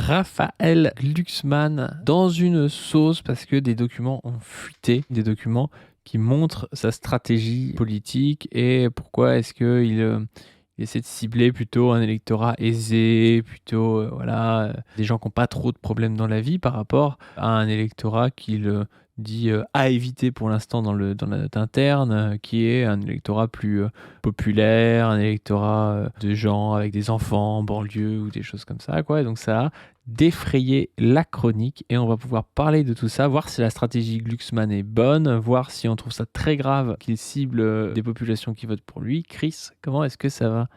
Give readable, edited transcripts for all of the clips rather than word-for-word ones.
Raphaël Glucksmann dans une sauce parce que des documents ont fuité, des documents qui montrent sa stratégie politique et pourquoi est-ce qu'il il essaie de cibler plutôt un électorat aisé, plutôt des gens qui n'ont pas trop de problèmes dans la vie par rapport à un électorat qu'il dit à éviter pour l'instant dans la note interne, qui est un électorat plus populaire, un électorat de gens avec des enfants en banlieue ou des choses comme ça, quoi. Et donc ça a défrayé la chronique et on va pouvoir parler de tout ça, voir si la stratégie Glucksmann est bonne, voir si on trouve ça très grave qu'il cible des populations qui votent pour lui. Chris, comment est-ce que ça va?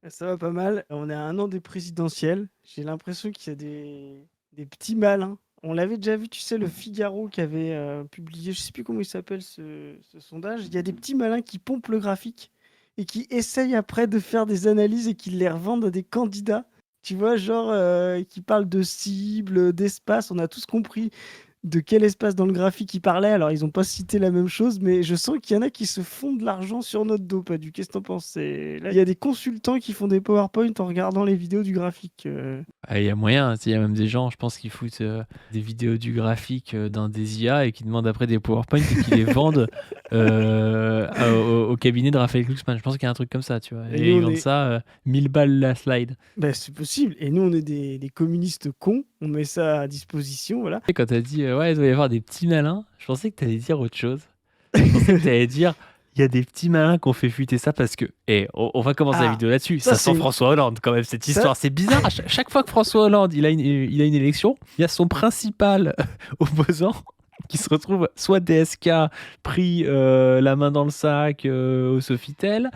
Ça va pas mal. On est à 1 an des présidentielles. J'ai l'impression qu'il y a des petits malins. On l'avait déjà vu, tu sais, le Figaro qui avait publié, je sais plus comment il s'appelle ce sondage. Il y a des petits malins qui pompent le graphique et qui essayent après de faire des analyses et qui les revendent à des candidats. Tu vois, genre, qui parlent de cibles, d'espace. On a tous compris de quel espace dans le graphique il parlait. Alors, ils n'ont pas cité la même chose, mais je sens qu'il y en a qui se font de l'argent sur notre dos, pas du. Qu'est-ce que t'en penses? Là, il y a des consultants qui font des PowerPoint en regardant les vidéos du graphique. Ah, il y a moyen, il y a même des gens, je pense, qui foutent des vidéos du graphique dans des IA et qui demandent après des PowerPoint et qui les vendent au cabinet de Raphaël Glucksmann. Je pense qu'il y a un truc comme ça, tu vois. Et Et nous, ils on vendent est... ça 1000 balles la slide. Ben, c'est possible. Et nous, on est des communistes cons. On met ça à disposition, voilà. Et quand t'as dit, ouais, il doit y avoir des petits malins, je pensais que t'allais dire autre chose. Je pensais que t'allais dire, il y a des petits malins qui ont fait fuiter ça parce que, on va commencer la Ah, vidéo là-dessus. ça, Ça c'est sent une... François Hollande quand même, cette ça... histoire. C'est bizarre. Chaque fois que François Hollande, il a une élection, il y a son principal opposant qui se retrouve soit DSK pris la main dans le sac au Sofitel,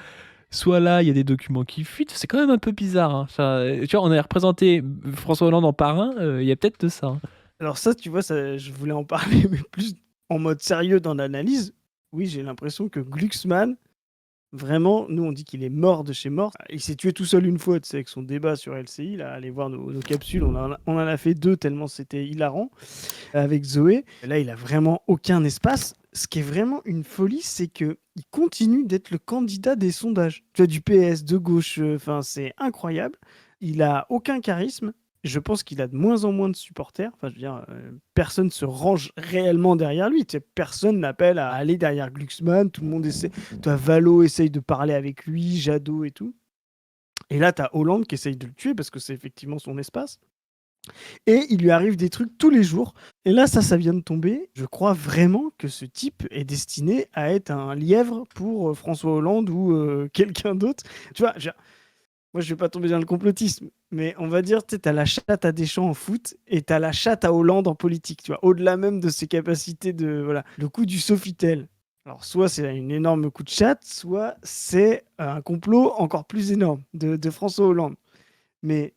soit là, il y a des documents qui fuitent. C'est quand même un peu bizarre, hein. Tu vois, on a représenté François Hollande en parrain, il y a peut-être de ça, hein. Alors ça, tu vois, ça, je voulais en parler, mais plus en mode sérieux dans l'analyse. Oui, j'ai l'impression que Glucksmann, vraiment, nous on dit qu'il est mort de chez mort. Il s'est tué tout seul une fois, tu sais, avec son débat sur LCI. Là, allez voir nos capsules, on en a fait 2 tellement c'était hilarant avec Zoé. Là, il a vraiment aucun espace. Ce qui est vraiment une folie, c'est que il continue d'être le candidat des sondages. Tu vois, du PS, de gauche, enfin, c'est incroyable. Il a aucun charisme. Je pense qu'il a de moins en moins de supporters. Enfin, je veux dire, personne se range réellement derrière lui. Tu sais, personne n'appelle à aller derrière Glucksmann. Tout le monde essaie. Toi, Valo essaye de parler avec lui, Jadot et tout. Et là, tu as Hollande qui essaye de le tuer parce que c'est effectivement son espace. Et il lui arrive des trucs tous les jours. Et là, ça vient de tomber. Je crois vraiment que ce type est destiné à être un lièvre pour François Hollande ou quelqu'un d'autre. Tu vois, moi, je vais pas tomber dans le complotisme, mais on va dire, tu sais, t'as la chatte à Deschamps en foot et t'as la chatte à Hollande en politique, tu vois, au-delà même de ses capacités de, voilà, le coup du Sofitel. Alors, soit c'est un énorme coup de chatte, soit c'est un complot encore plus énorme de François Hollande. Mais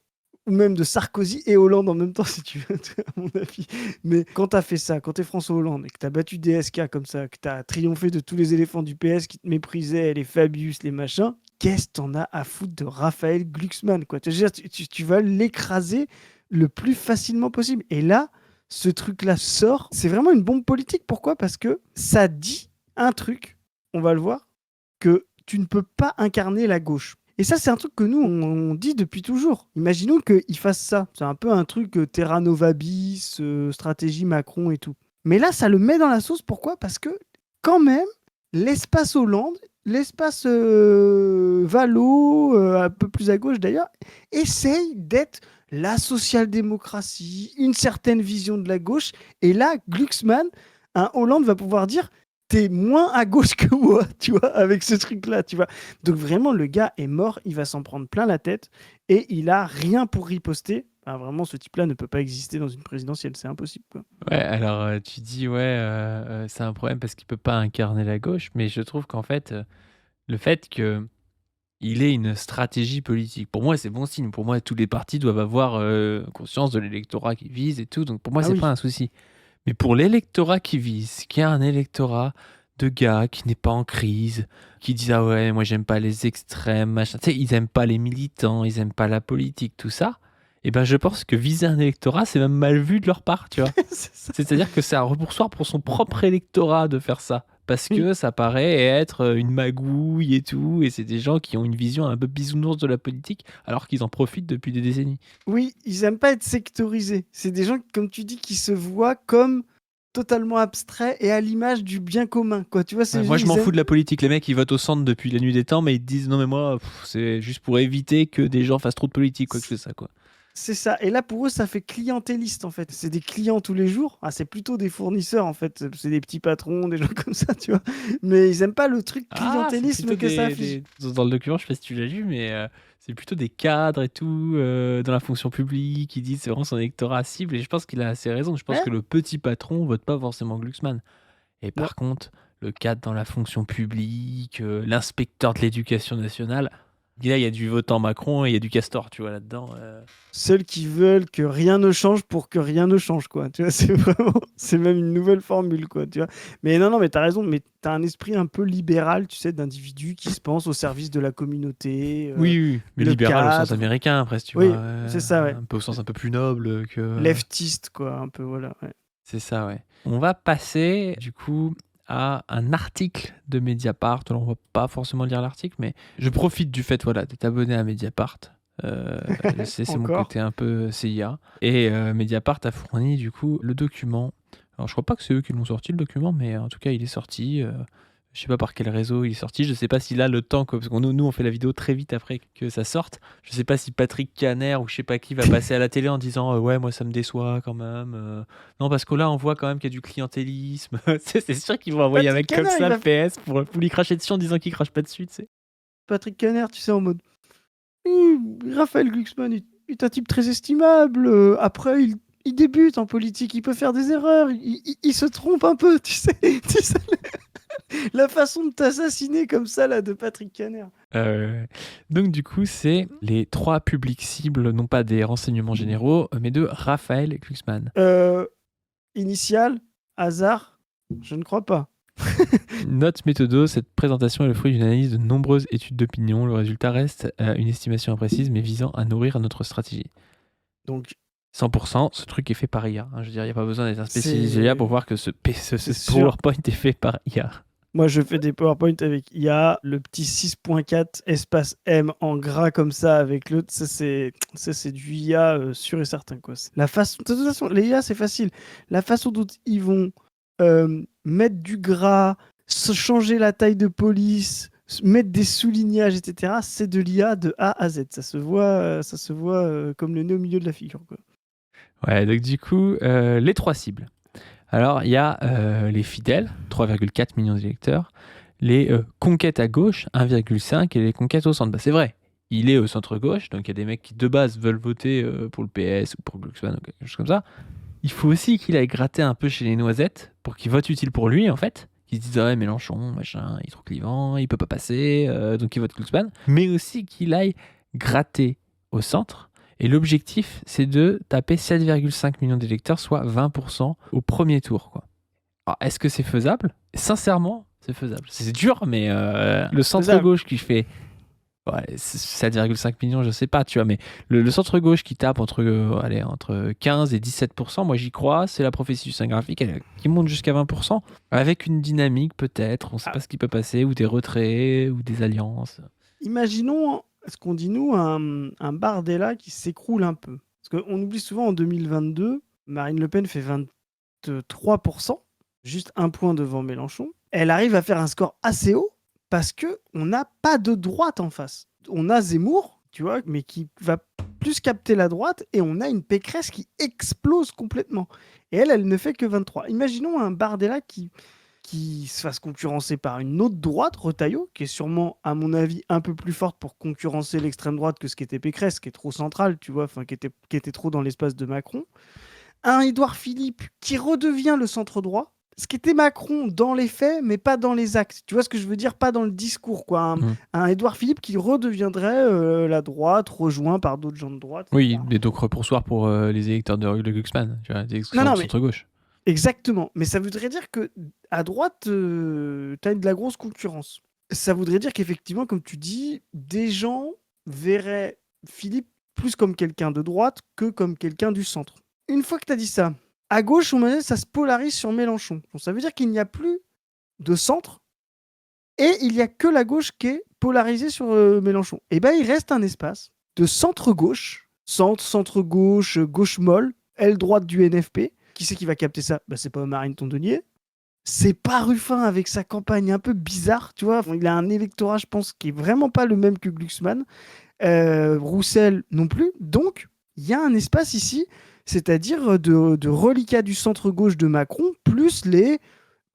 ou même de Sarkozy et Hollande en même temps, si tu veux, à mon avis. Mais quand tu as fait ça, quand tu es François Hollande et que tu as battu DSK comme ça, que tu as triomphé de tous les éléphants du PS qui te méprisaient, les Fabius, les machins, qu'est-ce que t'en as à foutre de Raphaël Glucksmann, quoi? Tu vas l'écraser le plus facilement possible. Et là, ce truc-là sort. C'est vraiment une bombe politique. Pourquoi? Parce que ça dit un truc, on va le voir, que tu ne peux pas incarner la gauche. Et ça, c'est un truc que nous, on dit depuis toujours. Imaginons qu'ils fassent ça. C'est un peu un truc Terra Nova bis, stratégie Macron et tout. Mais là, ça le met dans la sauce. Pourquoi? Parce que, quand même, l'espace Hollande, l'espace Valo, un peu plus à gauche d'ailleurs, essaye d'être la social-démocratie, une certaine vision de la gauche. Et là, Glucksmann, un Hollande va pouvoir dire t'es moins à gauche que moi, tu vois, avec ce truc-là, tu vois. Donc vraiment, le gars est mort, il va s'en prendre plein la tête et il a rien pour riposter. Enfin, vraiment, ce type-là ne peut pas exister dans une présidentielle, c'est impossible, quoi. Ouais, alors tu dis, ouais, c'est un problème parce qu'il peut pas incarner la gauche, mais je trouve qu'en fait, le fait que il ait une stratégie politique, pour moi, c'est bon signe. Pour moi, tous les partis doivent avoir conscience de l'électorat qu'ils visent et tout. Donc pour moi, Ah c'est oui. pas un souci. Mais pour l'électorat qui vise, qui a un électorat de gars qui n'est pas en crise, qui disent ah ouais, moi j'aime pas les extrêmes, machin. Tu sais, ils aiment pas les militants, ils aiment pas la politique, tout ça. Et ben je pense que viser un électorat, c'est même mal vu de leur part, tu vois. C'est ça. C'est-à-dire que c'est un repoussoir pour son propre électorat de faire ça. parce Oui. que ça paraît être une magouille et tout, et c'est des gens qui ont une vision un peu bisounours de la politique, alors qu'ils en profitent depuis des décennies. Oui, ils aiment pas être sectorisés. C'est des gens, comme tu dis, qui se voient comme totalement abstraits et à l'image du bien commun, quoi. Tu vois, Ouais, c'est moi, je m'en ils fous aiment... de la politique. Les mecs, ils votent au centre depuis la nuit des temps, mais ils te disent non, mais moi, c'est juste pour éviter que des gens fassent trop de politique, quoi que c'est ça, quoi. C'est ça. Et là, pour eux, ça fait clientéliste, en fait. C'est des clients tous les jours. Ah, c'est plutôt des fournisseurs, en fait. C'est des petits patrons, des gens comme ça, tu vois. Mais ils aiment pas le truc Ah, c'est clientélisme plutôt que ça affiche. dans le document, je sais pas si tu l'as lu, mais c'est plutôt des cadres et tout dans la fonction publique qui disent c'est vraiment son électorat cible. Et je pense qu'il a assez raison. Je pense Ouais. que le petit patron vote pas forcément Glucksmann. Et Non. par contre, le cadre dans la fonction publique, l'inspecteur de l'éducation nationale, là, il y a du votant Macron et il y a du Castor, tu vois, là-dedans. Ceux qui veulent que rien ne change pour que rien ne change, quoi. Tu vois, c'est vraiment... C'est même une nouvelle formule, quoi, tu vois. Mais non, mais t'as raison. Mais t'as un esprit un peu libéral, tu sais, d'individus qui se pensent au service de la communauté, Oui, oui, mais le libéral au sens cadre. américain, presque, tu Oui, vois. c'est ça, ouais. Un peu au sens un peu plus noble que... Leftiste, quoi, un peu, voilà. Ouais. C'est ça, ouais. On va passer, du coup, à un article de Mediapart. Alors, on va pas forcément lire l'article, mais je profite du fait, voilà, d'être abonné à Mediapart. Je sais, c'est mon Encore. côté un peu CIA. Et Mediapart a fourni, du coup, le document. Alors, je crois pas que c'est eux qui l'ont sorti, le document, mais en tout cas, il est sorti. Je sais pas par quel réseau il est sorti. Je sais pas s'il a le temps, parce que nous, on fait la vidéo très vite après que ça sorte. Je sais pas si Patrick Caner ou je sais pas qui va passer à la télé en disant ouais, moi ça me déçoit quand même. Non, parce que là, on voit quand même qu'il y a du clientélisme. C'est sûr qu'ils vont envoyer un Patrick mec comme Caner, il ça, va... PS, pour lui cracher dessus en disant qu'il crache pas dessus, tu sais. Patrick Caner, tu sais, en mode... Raphaël Glucksmann est un type très estimable. Après, il débute en politique, il peut faire des erreurs, il se trompe un peu, tu sais. Tu sais, la façon de t'assassiner comme ça, là, de Patrick Caner. Donc du coup, c'est les 3 publics cibles, non pas des renseignements généraux, mais de Raphaël Glucksmann. Initial, hasard, je ne crois pas. Note méthodo, cette présentation est le fruit d'une analyse de nombreuses études d'opinion. Le résultat reste une estimation imprécise, mais visant à nourrir notre stratégie. Donc, 100%, ce truc est fait par IA. Je veux dire, il n'y a pas besoin d'être un spécialiste c'est IA pour voir que ce c'est sûr. PowerPoint est fait par IA. Moi, je fais des PowerPoint avec IA, le petit 6.4 espace M en gras comme ça avec l'autre, ça c'est du IA sûr et certain, quoi. La façon, de toute façon, les IA c'est facile. La façon dont ils vont mettre du gras, changer la taille de police, mettre des soulignages, etc. C'est de l'IA de A à Z. Ça se voit comme le nez au milieu de la figure, quoi. Ouais, donc du coup, les 3 cibles. Alors, il y a les fidèles, 3,4 millions d'électeurs, les conquêtes à gauche, 1,5, et les conquêtes au centre. Bah, c'est vrai, il est au centre-gauche, donc il y a des mecs qui de base veulent voter pour le PS ou pour Glucksmann ou quelque chose comme ça. Il faut aussi qu'il aille gratter un peu chez les noisettes pour qu'ils votent utile pour lui, en fait. Qu'ils se disent, ah ouais, Mélenchon, machin, il est trop clivant, il peut pas passer, donc il vote Glucksmann. Mais aussi qu'il aille gratter au centre. Et l'objectif, c'est de taper 7,5 millions d'électeurs, soit 20% au premier tour, quoi. Alors, est-ce que c'est faisable? Sincèrement, c'est faisable. C'est dur, mais le centre-gauche qui fait 7,5 millions, je sais pas, tu vois, mais le centre-gauche qui tape entre 15 et 17%, moi j'y crois, c'est la prophétie du sein graphique qui monte jusqu'à 20%, avec une dynamique peut-être, on sait pas ce qui peut passer, ou des retraits, ou des alliances. Imaginons ce qu'on dit nous, un Bardella qui s'écroule un peu. Parce qu'on oublie souvent en 2022, Marine Le Pen fait 23%, juste un point devant Mélenchon. Elle arrive à faire un score assez haut parce qu'on n'a pas de droite en face. On a Zemmour, tu vois, mais qui va plus capter la droite, et on a une Pécresse qui explose complètement. Et elle ne fait que 23. Imaginons un Bardella qui se fasse concurrencer par une autre droite, Retailleau, qui est sûrement, à mon avis, un peu plus forte pour concurrencer l'extrême droite que ce qu'était Pécresse, qui est trop centrale, tu vois, enfin, qui était trop dans l'espace de Macron. Un Édouard Philippe qui redevient le centre droit, ce qui était Macron dans les faits, mais pas dans les actes. Tu vois ce que je veux dire? Pas dans le discours, quoi. Un Édouard Philippe qui redeviendrait la droite, rejoint par d'autres gens de droite. Oui, etc. et donc repoussoir pour les électeurs de Glucksmann, tu vois, des électeurs Non, de mais centre-gauche. exactement. Mais ça voudrait dire que à droite, tu as de la grosse concurrence. Ça voudrait dire qu'effectivement, comme tu dis, des gens verraient Philippe plus comme quelqu'un de droite que comme quelqu'un du centre. Une fois que tu as dit ça, à gauche, ça se polarise sur Mélenchon. Donc, ça veut dire qu'il n'y a plus de centre, et il y a que la gauche qui est polarisée sur Mélenchon. Et ben il reste un espace de centre-gauche, centre-gauche, gauche molle, aile droite du NFP. Qui c'est qui va capter ça? C'est pas Marine Tondelier. C'est pas Ruffin avec sa campagne un peu bizarre, tu vois. Il a un électorat, je pense, qui est vraiment pas le même que Glucksmann. Roussel non plus. Donc, il y a un espace ici, c'est-à-dire de reliquat du centre-gauche de Macron, plus les...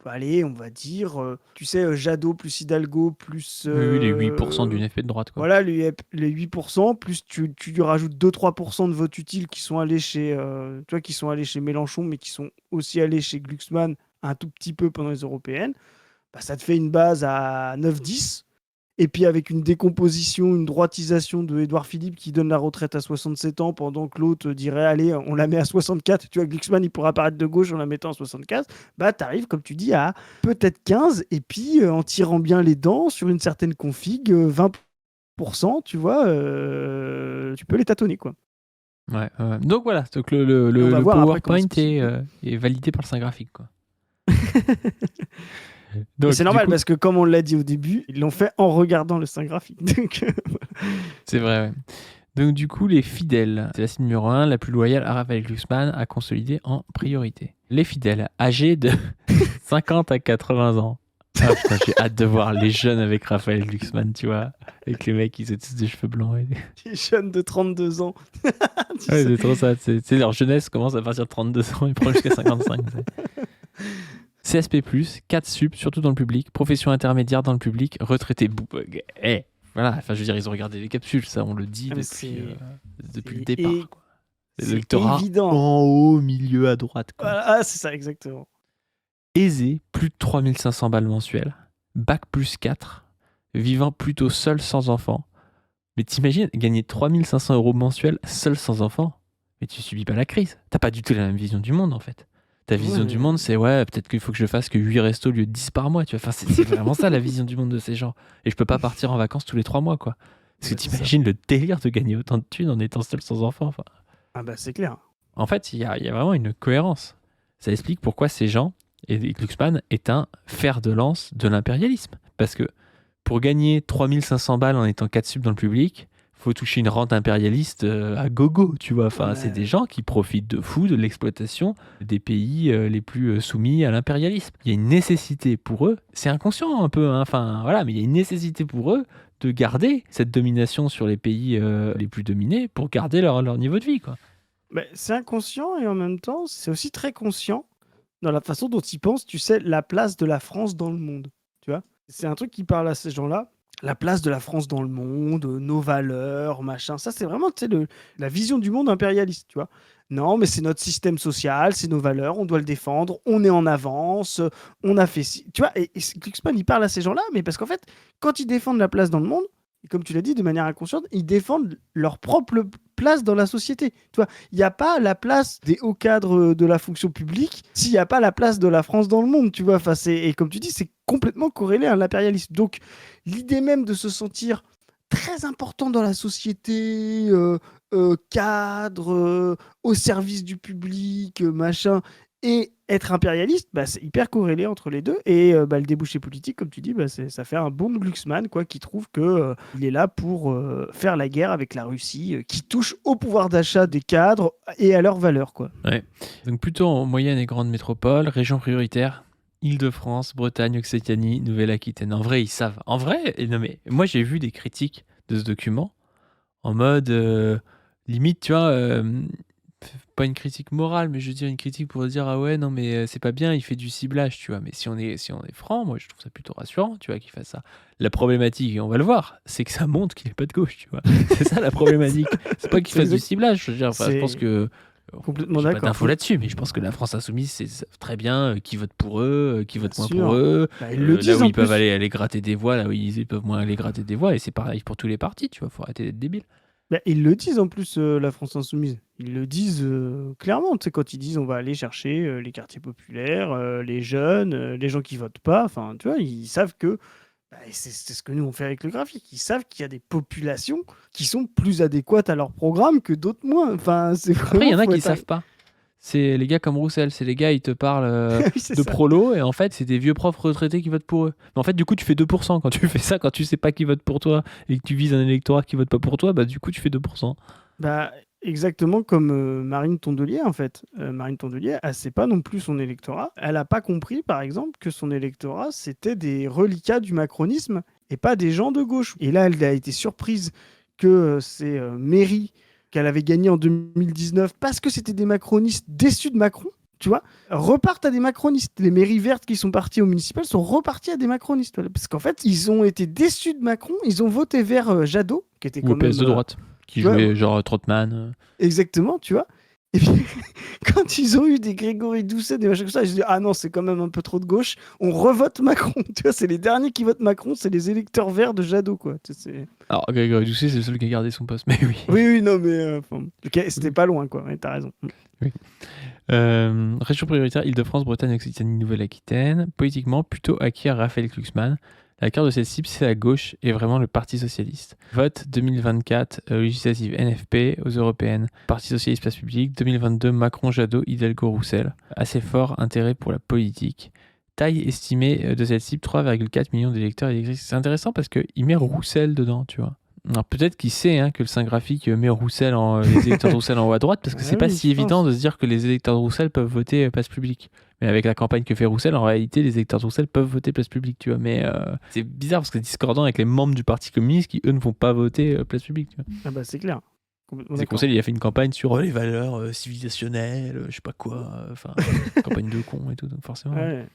Allez, on va dire, tu sais, Jadot plus Hidalgo plus... Oui, les 8% d'une effet de droite, quoi. Voilà, les 8%, plus tu lui rajoutes 2-3% de votes utiles qui sont allés chez, qui sont allés chez Mélenchon, mais qui sont aussi allés chez Glucksmann un tout petit peu pendant les européennes. Ça te fait une base à 9-10. Et puis avec une décomposition, une droitisation de Édouard Philippe qui donne la retraite à 67 ans pendant que l'autre dirait allez, on la met à 64. Tu vois, Glucksmann, il pourra apparaître de gauche en la mettant à 64. T'arrives, comme tu dis, à peut-être 15. Et puis en tirant bien les dents sur une certaine config, 20%, tu vois, tu peux les tâtonner, quoi. Ouais. Donc voilà, donc On le va voir après comment PowerPoint est validé par le sein graphique, quoi. Donc, c'est du normal coup, parce que comme on l'a dit au début, ils l'ont fait en regardant le sein graphique. Donc, c'est vrai, ouais. Donc du coup, les fidèles, c'est la cible numéro 1, la plus loyale à Raphaël Glucksmann, à consolider en priorité. Les fidèles, âgés de 50 à 80 ans. Ah putain, j'ai hâte de voir les jeunes avec Raphaël Glucksmann, tu vois, avec les mecs qui ont tous des cheveux blancs. les jeunes de 32 ans. Ouais, c'est trop ça. Leur jeunesse commence à partir de 32 ans et prend jusqu'à 55. CSP+, 4 sup, surtout dans le public, profession intermédiaire dans le public, retraité boubog. Voilà, enfin je veux dire, ils ont regardé les capsules, ça on le dit depuis le départ. Quoi. L'électorat évident. En haut, milieu, à droite. Quoi. Ah, c'est ça, exactement. Aisé, plus de 3500 balles mensuelles, bac plus 4, vivant plutôt seul sans enfant. Mais t'imagines, gagner 3500 € mensuels seul sans enfant, mais tu subis pas la crise. T'as pas du tout la même vision du monde en fait. Ta vision du monde, c'est peut-être qu'il faut que je fasse que 8 restos au lieu de 10 par mois. Tu vois. Enfin, c'est vraiment ça la vision du monde de ces gens. Et je peux pas partir en vacances tous les 3 mois. Quoi. Parce que t'imagines le délire de gagner autant de thunes en étant seul sans enfant. Enfin. Ah c'est clair. En fait, il y a vraiment une cohérence. Ça explique pourquoi ces gens, et Glucksmann est un fer de lance de l'impérialisme. Parce que pour gagner 3500 balles en étant 4 subs dans le public, faut toucher une rente impérialiste à gogo, tu vois. Enfin, c'est des gens qui profitent de fou de l'exploitation des pays les plus soumis à l'impérialisme. Il y a une nécessité pour eux, c'est inconscient un peu, hein, enfin voilà, mais il y a une nécessité pour eux de garder cette domination sur les pays les plus dominés pour garder leur niveau de vie, quoi. C'est inconscient et en même temps, c'est aussi très conscient dans la façon dont ils pensent, tu sais, la place de la France dans le monde, tu vois. C'est un truc qui parle à ces gens-là. La place de la France dans le monde, nos valeurs, machin. Ça, c'est vraiment la vision du monde impérialiste, tu vois. Non, mais c'est notre système social, c'est nos valeurs, on doit le défendre, on est en avance, on a fait... Tu vois, et Glucksmann, il parle à ces gens-là, mais parce qu'en fait, quand ils défendent la place dans le monde, et comme tu l'as dit, de manière inconsciente, ils défendent leur propre place dans la société. Tu vois, il n'y a pas la place des hauts cadres de la fonction publique s'il n'y a pas la place de la France dans le monde, tu vois. Enfin, et comme tu dis, c'est complètement corrélé à l'impérialisme. Donc, l'idée même de se sentir très important dans la société, cadre, au service du public, machin, et être impérialiste, c'est hyper corrélé entre les deux. Et le débouché politique, comme tu dis, ça fait un bon Glucksmann, quoi, qui trouve que il est là pour faire la guerre avec la Russie, qui touche au pouvoir d'achat des cadres et à leurs valeurs, quoi. Ouais. Donc plutôt en moyenne et grande métropole, région prioritaire, Île-de-France, Bretagne, Occitanie, Nouvelle-Aquitaine. En vrai, ils savent. En vrai, non mais moi j'ai vu des critiques de ce document en mode limite, tu vois, pas une critique morale, mais je veux dire une critique pour dire ah ouais non mais c'est pas bien, il fait du ciblage, tu vois. Mais si on est franc, moi je trouve ça plutôt rassurant, tu vois, qu'il fasse ça. La problématique, et on va le voir, c'est que ça montre qu'il est pas de gauche, tu vois. C'est ça la problématique. C'est pas qu'il fasse du ciblage. Je veux dire, je pense que complètement j'ai d'accord. pas d'infos là-dessus, mais je pense que la France Insoumise sait très bien qui vote pour eux, qui vote moins pour eux. Ils le disent là où en ils peuvent plus. aller gratter des voix, là où ils peuvent moins aller gratter des voix, et c'est pareil pour tous les partis, tu vois. Faut arrêter d'être débile. Ils le disent en plus, la France Insoumise. Ils le disent clairement, tu sais, quand ils disent on va aller chercher les quartiers populaires, les jeunes, les gens qui votent pas. Enfin, tu vois, ils savent que c'est ce que nous on fait avec le graphique. Ils savent qu'il y a des populations qui sont plus adéquates à leur programme que d'autres moins. Enfin, c'est Après, il y en a faut qui être savent pas. c'est les gars comme Roussel, c'est les gars, ils te parlent Oui, c'est de ça. prolo, et en fait, c'est des vieux profs retraités qui votent pour eux. Mais en fait, du coup, tu fais 2%. Quand tu fais ça, quand tu sais pas qui vote pour toi, et que tu vises un électorat qui vote pas pour toi, bah du coup, tu fais 2%. Bah, exactement comme Marine Tondelier, en fait. Marine Tondelier, elle sait pas non plus son électorat. Elle a pas compris, par exemple, que son électorat, c'était des reliquats du macronisme et pas des gens de gauche. Et là, elle a été surprise que ces mairies qu'elle avait gagnées en 2019 parce que c'était des macronistes déçus de Macron, tu vois, repartent à des macronistes. Les mairies vertes qui sont parties au municipal sont reparties à des macronistes. Voilà. Parce qu'en fait, ils ont été déçus de Macron, ils ont voté vers Jadot, qui était Ou au quand même... PS de droite, qui tu vois, jouait genre Trotman. exactement, tu vois. Et puis, quand ils ont eu des Grégory Doucet, des machins comme ça, ils se disent ah non, c'est quand même un peu trop de gauche, on revote Macron. Tu vois, c'est les derniers qui votent Macron, c'est les électeurs verts de Jadot, quoi. Tu sais, Alors, Grégory Doucet, c'est le seul qui a gardé son poste, mais oui. oui, non, mais ok, c'était pas loin, quoi. Ouais, t'as raison. Oui. Région prioritaire Île-de-France, Bretagne, Occitanie, Nouvelle-Aquitaine. Politiquement, plutôt acquis à Raphaël Glucksmann. La carte de cette cible, c'est la gauche et vraiment le Parti Socialiste. Vote 2024, législative NFP, aux européennes, Parti Socialiste, place publique. 2022, Macron, Jadot, Hidalgo, Roussel. Assez fort intérêt pour la politique. Taille estimée de cette cible, 3,4 millions d'électeurs et d'électrices. C'est intéressant parce qu'il met Roussel dedans, tu vois. Alors peut-être qu'il sait que le Saint-Graphique met Roussel les électeurs de Roussel en haut à droite, parce que c'est Ah pas oui, si je évident pense. de se dire que les électeurs de Roussel peuvent voter place publique. Mais avec la campagne que fait Roussel, en réalité, les électeurs de Roussel peuvent voter place publique, tu vois. Mais c'est bizarre parce que c'est discordant avec les membres du Parti communiste qui, eux, ne vont pas voter place publique, tu vois. Ah bah c'est clair. Complètement C'est d'accord. Roussel, il a fait une campagne sur les valeurs civilisationnelles, je sais pas quoi, enfin, campagne de con et tout, donc forcément. Ouais.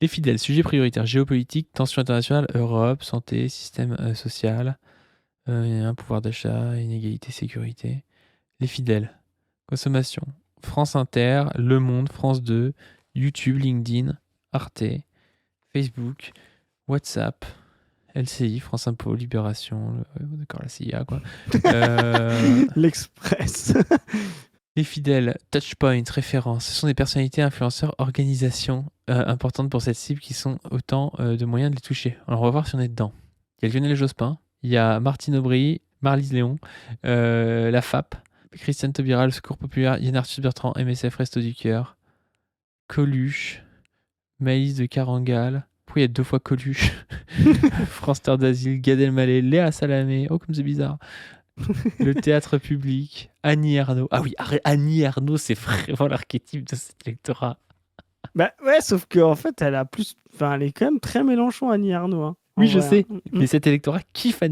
Les fidèles, sujets prioritaires, géopolitique, tension internationale, Europe, santé, système social. Un pouvoir d'achat, inégalité, sécurité. Les fidèles. Consommation. France Inter, Le Monde, France 2, YouTube, LinkedIn, Arte, Facebook, WhatsApp, LCI, France Info, Libération, d'accord, la CIA, quoi. L'Express. Les fidèles, Touchpoint, référence. Ce sont des personnalités, influenceurs, organisations importantes pour cette cible qui sont autant de moyens de les toucher. Alors on va voir si on est dedans. Il y a Lionel Jospin, il y a Martine Aubry, Marlise Léon, la FAP, Christiane Taubira, le Secours Populaire, Yann Arthus Bertrand, MSF, Resto du Cœur, Coluche, Maïs de Carangal. Pourquoi il y a 2 fois Coluche? France Terre d'Asile, Gad Elmaleh, Léa Salamé. Oh, comme c'est bizarre. Le théâtre public, Annie Ernaux. Ah oui, Annie Ernaux, c'est vraiment l'archétype de cet électorat. Bah ouais, sauf qu'en fait, elle a plus. Enfin, elle est quand même très Mélenchon, Annie Ernaux. Hein, en Oui, je vrai, sais. hein. Mais cet électorat kiffe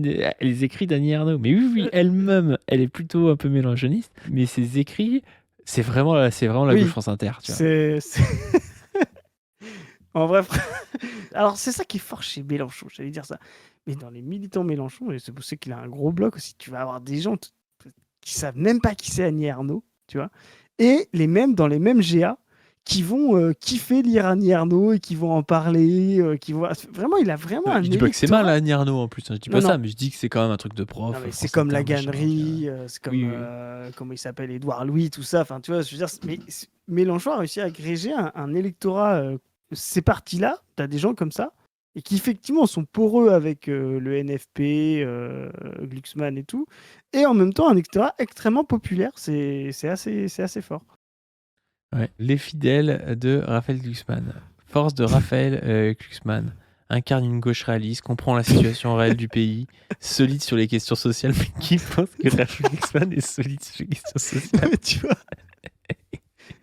les écrits d'Annie Ernaux. Mais oui, elle-même, elle est plutôt un peu mélanchoniste. Mais ses écrits, c'est vraiment la Oui, gauche France Inter, tu vois. c'est... En vrai, alors c'est ça qui est fort chez Mélenchon, j'allais dire ça. Mais dans les militants Mélenchon, et c'est pour ça qu'il a un gros bloc aussi, tu vas avoir des gens qui savent même pas qui c'est Annie Ernaux, tu vois. Et dans les mêmes GA qui vont kiffer lire Annie Ernaux et qui vont en parler, qui vont... Vraiment, il a vraiment un Je dis pas que c'est mal, électorat. Annie Ernaux, en plus. Je dis Non, pas ça, non. mais je dis que c'est quand même un truc de prof. Non, mais c'est France comme Inter, la machin, Gannerie, c'est comme, Oui, oui. comment il s'appelle, Édouard Louis, tout ça. Enfin, tu vois, je veux dire, mais Mélenchon a réussi à agréger un électorat. Ces partis-là, tu as des gens comme ça, et qui effectivement sont poreux avec le NFP, Glucksmann et tout, et en même temps un électorat extrêmement populaire. C'est assez fort. Ouais. Les fidèles de Raphaël Glucksmann. Force de Raphaël Glucksmann. Incarne une gauche réaliste, comprend la situation réelle du pays, solide sur les questions sociales. Mais qui pense que Raphaël Glucksmann est solide sur les questions sociales? Mais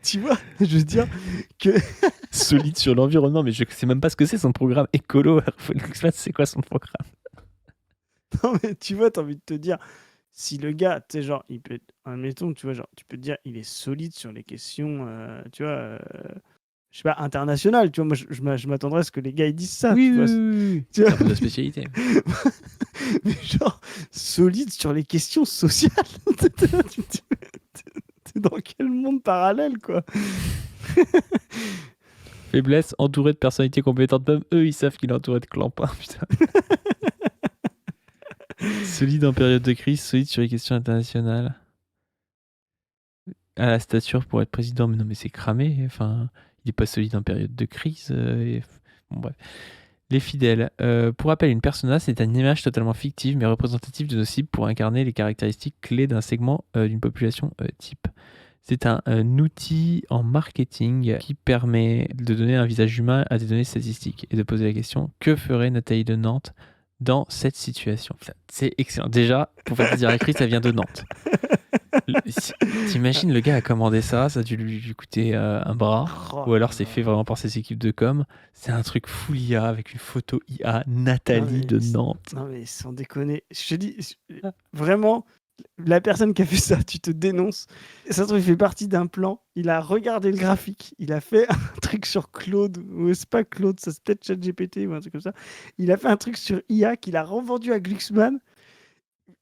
tu vois, je veux dire que... Solide sur l'environnement, mais je sais même pas ce que c'est son programme écolo. Raphaël Glucksmann, c'est quoi son programme? Non, mais tu vois, t'as envie de te dire, si le gars, tu sais, genre, il peut être, admettons, tu vois, genre, tu peux te dire, il est solide sur les questions, tu vois, je sais pas, internationales, tu vois, moi, je m'attendrais à ce que les gars, ils disent ça, Oui, tu vois. oui. Tu vois. C'est un peu de spécialité. Mais genre, solide sur les questions sociales. T'es dans quel monde parallèle, quoi? Faiblesse, entouré de personnalités compétentes. Même eux, ils savent qu'il est entouré de clampins, putain. Solide en période de crise, solide sur les questions internationales. À la stature pour être président, mais non, mais c'est cramé. Enfin, il est pas solide en période de crise. Bon, bref. Les fidèles. Pour rappel, une persona, c'est une image totalement fictive, mais représentative de nos cibles pour incarner les caractéristiques clés d'un segment d'une population type. C'est un outil en marketing qui permet de donner un visage humain à des données statistiques et de poser la question, que ferait Nathalie de Nantes dans cette situation? Putain, c'est excellent. Déjà, pour faire plaisir à Chris, ça vient de Nantes. T'imagines, le gars a commandé ça, ça a dû lui coûter un bras, Oh ou alors là c'est là. fait vraiment par ses équipes de com. C'est un truc full IA avec une photo IA Non Nathalie mais, de Nantes. non mais sans déconner, je te dis, vraiment, la personne qui a fait ça, tu te dénonces. Ça se trouve, il fait partie d'un plan. Il a regardé le graphique. Il a fait un truc sur Claude. Ou c'est pas Claude, ça c'est peut-être ChatGPT ou un truc comme ça. Il a fait un truc sur IA qu'il a revendu à Glucksmann.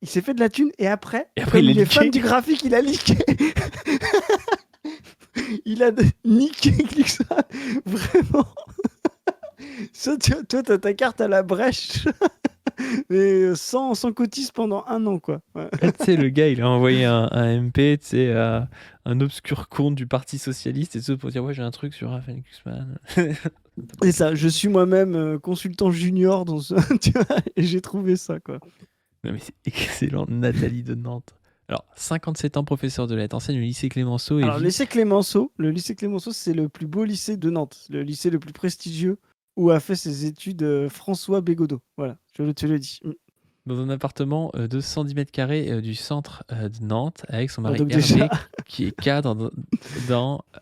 Il s'est fait de la thune et après, Et après, comme il il a est fan leaké. du graphique, il a leaké. Il a niqué Glucksmann. Vraiment. Ça, toi, t'as ta carte à la brèche. Mais sans cotise pendant 1 an, quoi. Ouais. Tu sais, le gars, il a envoyé un MP, tu sais, à un obscur compte du Parti Socialiste et tout pour dire, ouais, j'ai un truc sur Raphaël Glucksmann. Et ça, je suis moi-même consultant junior dans ce... tu vois, et j'ai trouvé ça, quoi. Non, mais c'est excellent, Nathalie de Nantes. Alors, 57 ans, professeur de lettres, enseigne au lycée Clémenceau et Alors, vit. le lycée Clémenceau, c'est le plus beau lycée de Nantes, le lycée le plus prestigieux où a fait ses études François Bégodeau. Voilà, je te le dis. Dans un appartement de 110 mètres carrés du centre de Nantes avec son Bah, mari donc Hervé déjà, qui est cadre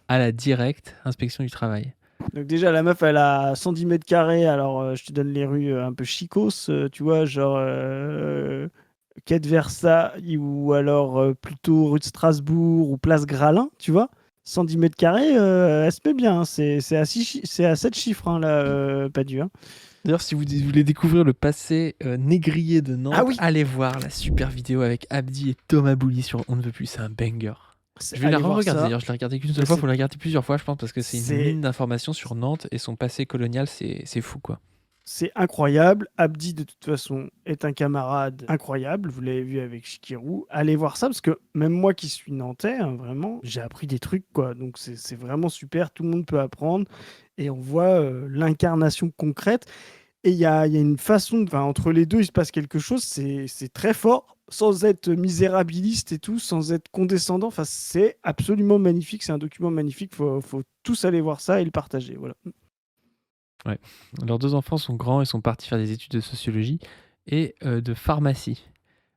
à la directe inspection du travail. donc déjà, la meuf, elle a 110 mètres carrés. Alors, je te donne les rues un peu chicos, tu vois, genre Quai de Versailles ou alors plutôt rue de Strasbourg ou place Gralin, tu vois. 110 mètres carrés, elle se met bien. Hein. C'est à 7 chiffres, hein, là, pas dur. Hein. D'ailleurs, si vous voulez découvrir le passé négrier de Ah Nantes, oui, allez voir la super vidéo avec Abdi et Thomas Bouli sur On ne veut plus, c'est un banger. Je vais la allez voir re-regarder ça. d'ailleurs, je l'ai regardé qu'une Mais seule fois, il faut la regarder plusieurs fois, je pense, parce que c'est une c'est mine d'informations sur Nantes et son passé colonial, c'est fou quoi. c'est incroyable. Abdi, de toute façon, est un camarade incroyable. Vous l'avez vu avec Shikirou. Allez voir ça, parce que même moi qui suis nantais, hein, vraiment, j'ai appris des trucs, quoi. Donc c'est vraiment super. Tout le monde peut apprendre. Et on voit l'incarnation concrète. Et il y a une façon, enfin, entre les deux, il se passe quelque chose. C'est très fort, sans être misérabiliste et tout, sans être condescendant. Enfin, c'est absolument magnifique. C'est un document magnifique. Faut tous aller voir ça et le partager. Voilà. Ouais. Leurs deux enfants sont grands et sont partis faire des études de sociologie et de pharmacie.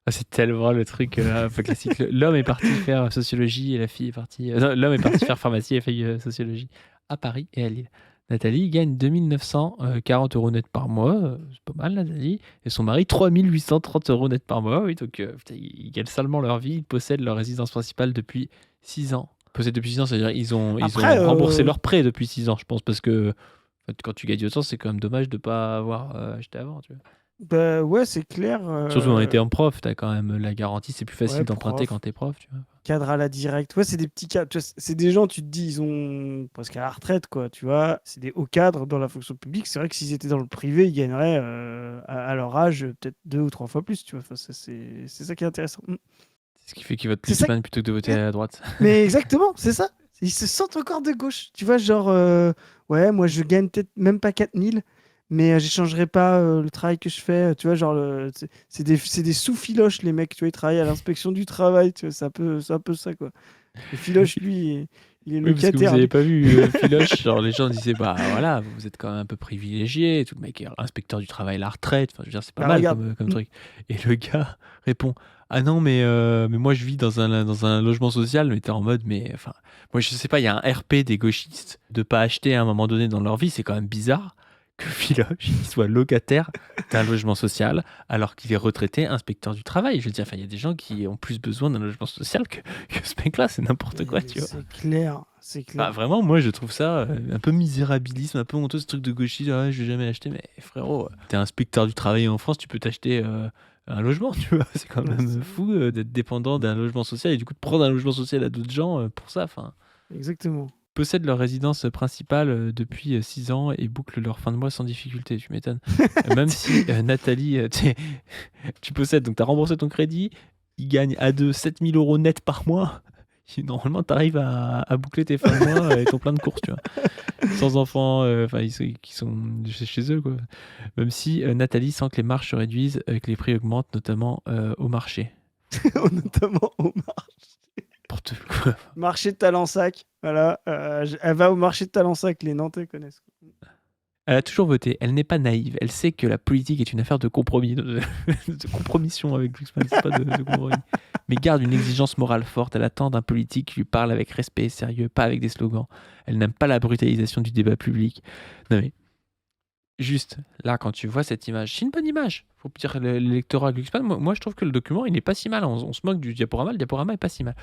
Ah, c'est tellement le truc un peu classique. L'homme est parti faire sociologie et la fille est partie. Non, l'homme est parti faire pharmacie et la fille sociologie à Paris et à Lille. Nathalie gagne 2940 euros net par mois. C'est pas mal, Nathalie. Et son mari, 3830 euros net par mois. Oui, donc putain, ils gagnent salement leur vie. Ils possèdent leur résidence principale depuis 6 ans. Possèdent depuis 6 ans, c'est-à-dire ils ont Après, remboursé leur prêt depuis 6 ans, je pense, parce que en fait, quand tu gagnes autant, c'est quand même dommage de ne pas avoir acheté avant. Tu vois. bah ouais, c'est clair. Surtout en étant prof, tu as quand même la garantie, c'est plus facile Ouais, d'emprunter prof, quand tu es prof. Tu vois. cadre à la directe. Ouais, c'est des petits cadres. Tu vois, c'est des gens, tu te dis, ils ont presque à la retraite, quoi. Tu vois, c'est des hauts cadres dans la fonction publique. C'est vrai que s'ils étaient dans le privé, ils gagneraient à leur âge peut-être 2 ou 3 fois plus. Tu vois, enfin, c'est ça qui est intéressant. C'est ce qui fait qu'ils votent C'est ça. Glucksmann plutôt que de voter à droite. Mais exactement, c'est ça. Ils se sentent encore de gauche. Tu vois, genre, ouais, moi je gagne peut-être même pas 4000, mais j'échangerai pas le travail que je fais. Tu vois, genre, c'est des sous-filoches, les mecs. Tu vois, ils travaillent à l'inspection du travail. Tu vois, c'est un peu ça, quoi. Le filoche, lui, il est Oui, parce que vous locataire. avez pas vu Filoche, genre les gens disaient bah voilà, vous êtes quand même un peu privilégié, et tout le mec est inspecteur du travail à la retraite, enfin je veux dire c'est pas Bah, mal regarde. comme truc. Et le gars répond ah non mais moi je vis dans un logement social, mais t'es en mode mais enfin moi je sais pas, il y a un RP des gauchistes de pas acheter à un moment donné dans leur vie, c'est quand même bizarre que Filoche il soit locataire d'un logement social alors qu'il est retraité inspecteur du travail. Je veux dire, enfin il y a des gens qui ont plus besoin d'un logement social que ce mec-là, c'est n'importe quoi, tu vois. C'est clair, c'est Bah, clair. vraiment, moi je trouve ça un peu misérabilisme, un peu honteux ce truc de gauchiste. Ah, je vais jamais acheter, mais frérot, t'es inspecteur du travail en France, tu peux t'acheter un logement, tu vois. C'est quand Ouais, même fou d'être dépendant d'un logement social et du coup de prendre un logement social à d'autres gens pour ça. Enfin, exactement. possèdent leur résidence principale depuis 6 ans et bouclent leur fin de mois sans difficulté, tu m'étonnes. Même si Nathalie, tu possèdes, donc tu as remboursé ton crédit, il gagne à deux 7000 euros net par mois. Normalement, tu arrives à boucler tes fins de mois et ton plein de courses, tu vois. Sans enfants, qui sont chez eux, quoi. Même si Nathalie sent que les marges se réduisent, que les prix augmentent, notamment au marché. Notamment au marché. n'importe quoi. Marché de Talensac, voilà. Elle va au marché de Talensac, les Nantais connaissent. Elle a toujours voté. Elle n'est pas naïve. Elle sait que la politique est une affaire de compromis, de compromission avec Glucksmann, c'est pas de compromis. Mais garde une exigence morale forte. Elle attend d'un politique qui lui parle avec respect et sérieux, pas avec des slogans. Elle n'aime pas la brutalisation du débat public. Non mais, juste, là, quand tu vois cette image, c'est une bonne image. Faut dire l'électorat Glucksmann. Moi, je trouve que le document, il n'est pas si mal. On se moque du diaporama. Le diaporama est pas si mal.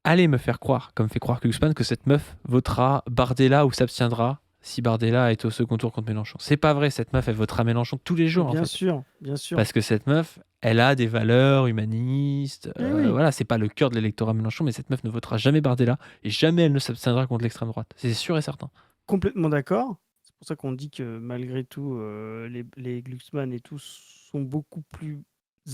Allez me faire croire, comme fait croire Glucksmann, que cette meuf votera Bardella ou s'abstiendra si Bardella est au second tour contre Mélenchon. C'est pas vrai, cette meuf, elle votera Mélenchon tous les jours, en Bien fait. sûr, bien sûr. Parce que cette meuf, elle a des valeurs humanistes. Oui. Voilà, c'est pas le cœur de l'électorat Mélenchon, mais cette meuf ne votera jamais Bardella et jamais elle ne s'abstiendra contre l'extrême droite. C'est sûr et certain. Complètement d'accord. C'est pour ça qu'on dit que malgré tout, les Glucksmann et tout sont beaucoup plus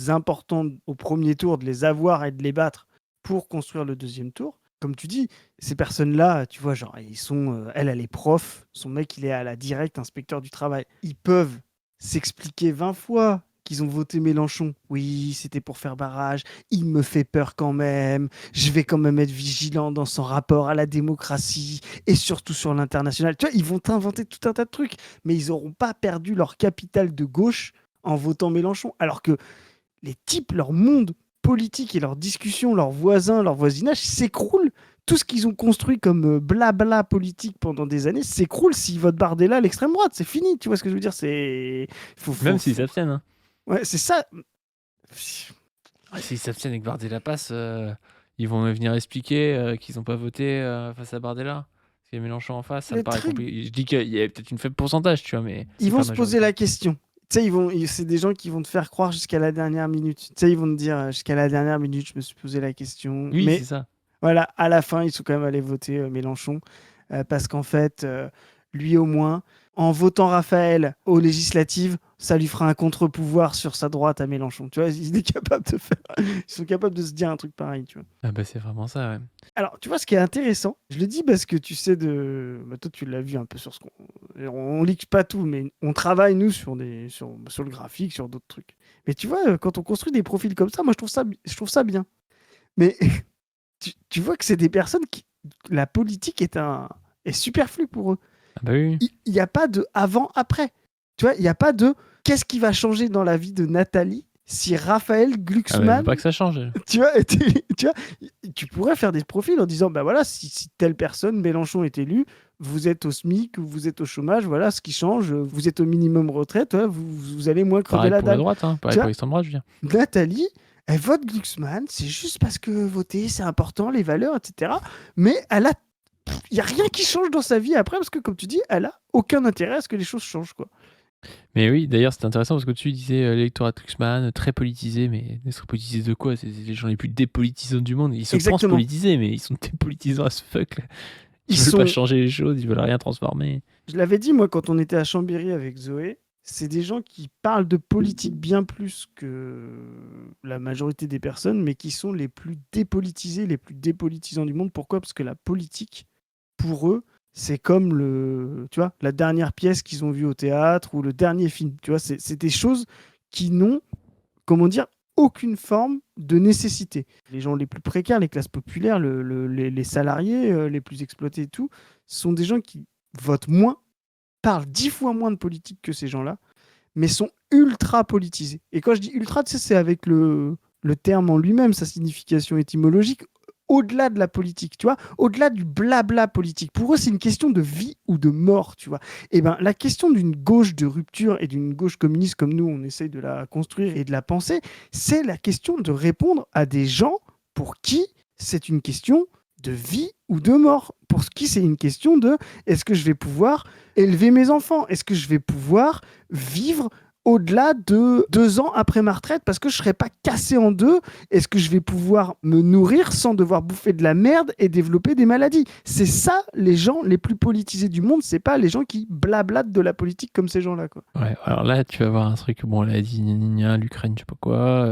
importants au premier tour de les avoir et de les battre pour construire le deuxième tour. Comme tu dis, ces personnes-là, tu vois, genre, ils sont, elle est prof, son mec, il est à la directe inspecteur du travail. Ils peuvent s'expliquer 20 fois qu'ils ont voté Mélenchon. Oui, c'était pour faire barrage. Il me fait peur quand même. Je vais quand même être vigilant dans son rapport à la démocratie et surtout sur l'international. Tu vois, ils vont inventer tout un tas de trucs, mais ils n'auront pas perdu leur capital de gauche en votant Mélenchon. Alors que les types, leur monde politique et leurs discussions, leurs voisins, leur voisinage s'écroulent. Tout ce qu'ils ont construit comme blabla politique pendant des années s'écroule s'ils votent Bardella à l'extrême droite. C'est fini, tu vois ce que je veux dire. Même s'ils s'abstiennent. Hein. Ouais, c'est ça. S'ils s'abstiennent et que Bardella passe, ils vont venir expliquer qu'ils n'ont pas voté face à Bardella. S'il y a Mélenchon en face, ça me paraît compliqué. Je dis qu'il y a peut-être une faible pourcentage, tu vois, mais... Ils vont se poser la question. Tu sais, c'est des gens qui vont te faire croire jusqu'à la dernière minute. Tu sais, ils vont te dire, jusqu'à la dernière minute, je me suis posé la question. Oui, mais c'est ça. Voilà, à la fin, ils sont quand même allés voter Mélenchon. Parce qu'en fait, lui au moins, en votant Raphaël aux législatives, ça lui fera un contre-pouvoir sur sa droite à Mélenchon. Tu vois, ils sont capables de se dire un truc pareil, tu vois. Ah bah c'est vraiment ça, ouais. Alors, tu vois, ce qui est intéressant, je le dis parce que tu sais toi, tu l'as vu un peu sur ce qu'on... On leak pas tout, mais on travaille, nous, sur le graphique, sur d'autres trucs. Mais tu vois, quand on construit des profils comme ça, moi, je trouve ça bien. Mais tu vois que c'est des personnes qui... La politique est superflue pour eux. Ah bah oui. Il n'y a pas de avant-après. Tu vois, il n'y a pas de qu'est-ce qui va changer dans la vie de Nathalie si Raphaël Glucksmann... Ah bah, pas que ça change. Tu vois, tu pourrais faire des profils en disant, bah voilà, si telle personne, Mélenchon est élu, vous êtes au SMIC, vous êtes au chômage, voilà ce qui change, vous êtes au minimum retraite, vous allez moins crever pareil la pour dalle. la droite, hein, pareil pour l'extrême droite, je veux dire. Nathalie, elle vote Glucksmann, c'est juste parce que voter, c'est important, les valeurs, etc. Mais il n'y a rien qui change dans sa vie après, parce que comme tu dis, elle a aucun intérêt à ce que les choses changent, quoi. Mais oui, d'ailleurs, c'est intéressant parce que tu disais l'électorat de Glucksmann, très politisé, mais très politisé de quoi? C'est les gens les plus dépolitisants du monde. Ils se pensent politisés, mais ils sont dépolitisants as fuck. Ils veulent pas changer les choses, ils veulent rien transformer. Je l'avais dit, moi, quand on était à Chambéry avec Zoé, c'est des gens qui parlent de politique bien plus que la majorité des personnes, mais qui sont les plus dépolitisés, les plus dépolitisants du monde. Pourquoi? Parce que la politique, pour eux, c'est comme tu vois, la dernière pièce qu'ils ont vue au théâtre ou le dernier film. Tu vois, c'est des choses qui n'ont, comment dire, aucune forme de nécessité. Les gens les plus précaires, les classes populaires, les salariés, les plus exploités et tout, sont des gens qui votent moins, parlent 10 fois moins de politique que ces gens-là, mais sont ultra politisés. Et quand je dis ultra, tu sais, c'est avec le terme en lui-même, sa signification étymologique, au-delà de la politique, tu vois, au-delà du blabla politique. Pour eux, c'est une question de vie ou de mort, tu vois. Et ben, la question d'une gauche de rupture et d'une gauche communiste comme nous, on essaye de la construire et de la penser, c'est la question de répondre à des gens pour qui c'est une question de vie ou de mort. Pour qui c'est une question de est-ce que je vais pouvoir élever mes enfants? Est-ce que je vais pouvoir vivre au-delà de 2 ans après ma retraite parce que je ne serai pas cassé en deux? Est-ce que je vais pouvoir me nourrir sans devoir bouffer de la merde et développer des maladies? C'est ça, les gens les plus politisés du monde, c'est pas les gens qui blablatent de la politique comme ces gens-là, quoi. Ouais, alors là, tu vas voir un truc, bon, elle a dit l'Ukraine, je sais pas quoi,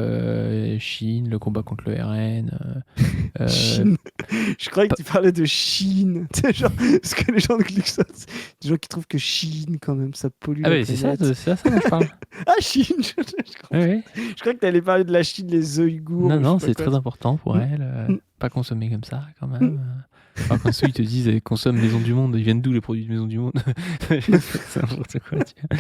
Chine, le combat contre le RN. Chine. Je croyais que tu parlais de Chine. Genre, parce que les gens de Glucksmann, c'est des gens qui trouvent que Chine, quand même, ça pollue. Ah, mais c'est ça dont je parle. Ah, Chine! Ouais, ouais. Je crois que tu allais parler de la Chine, les Ouïghours, Non, ou je non, sais pas c'est quoi. très important pour Mm, elle. mm, Pas consommer comme ça, quand mm. même. Alors quand ceux ils te disent consomme Maison du Monde, ils viennent d'où les produits de Maison du Monde? C'est n'importe quoi, tu vois.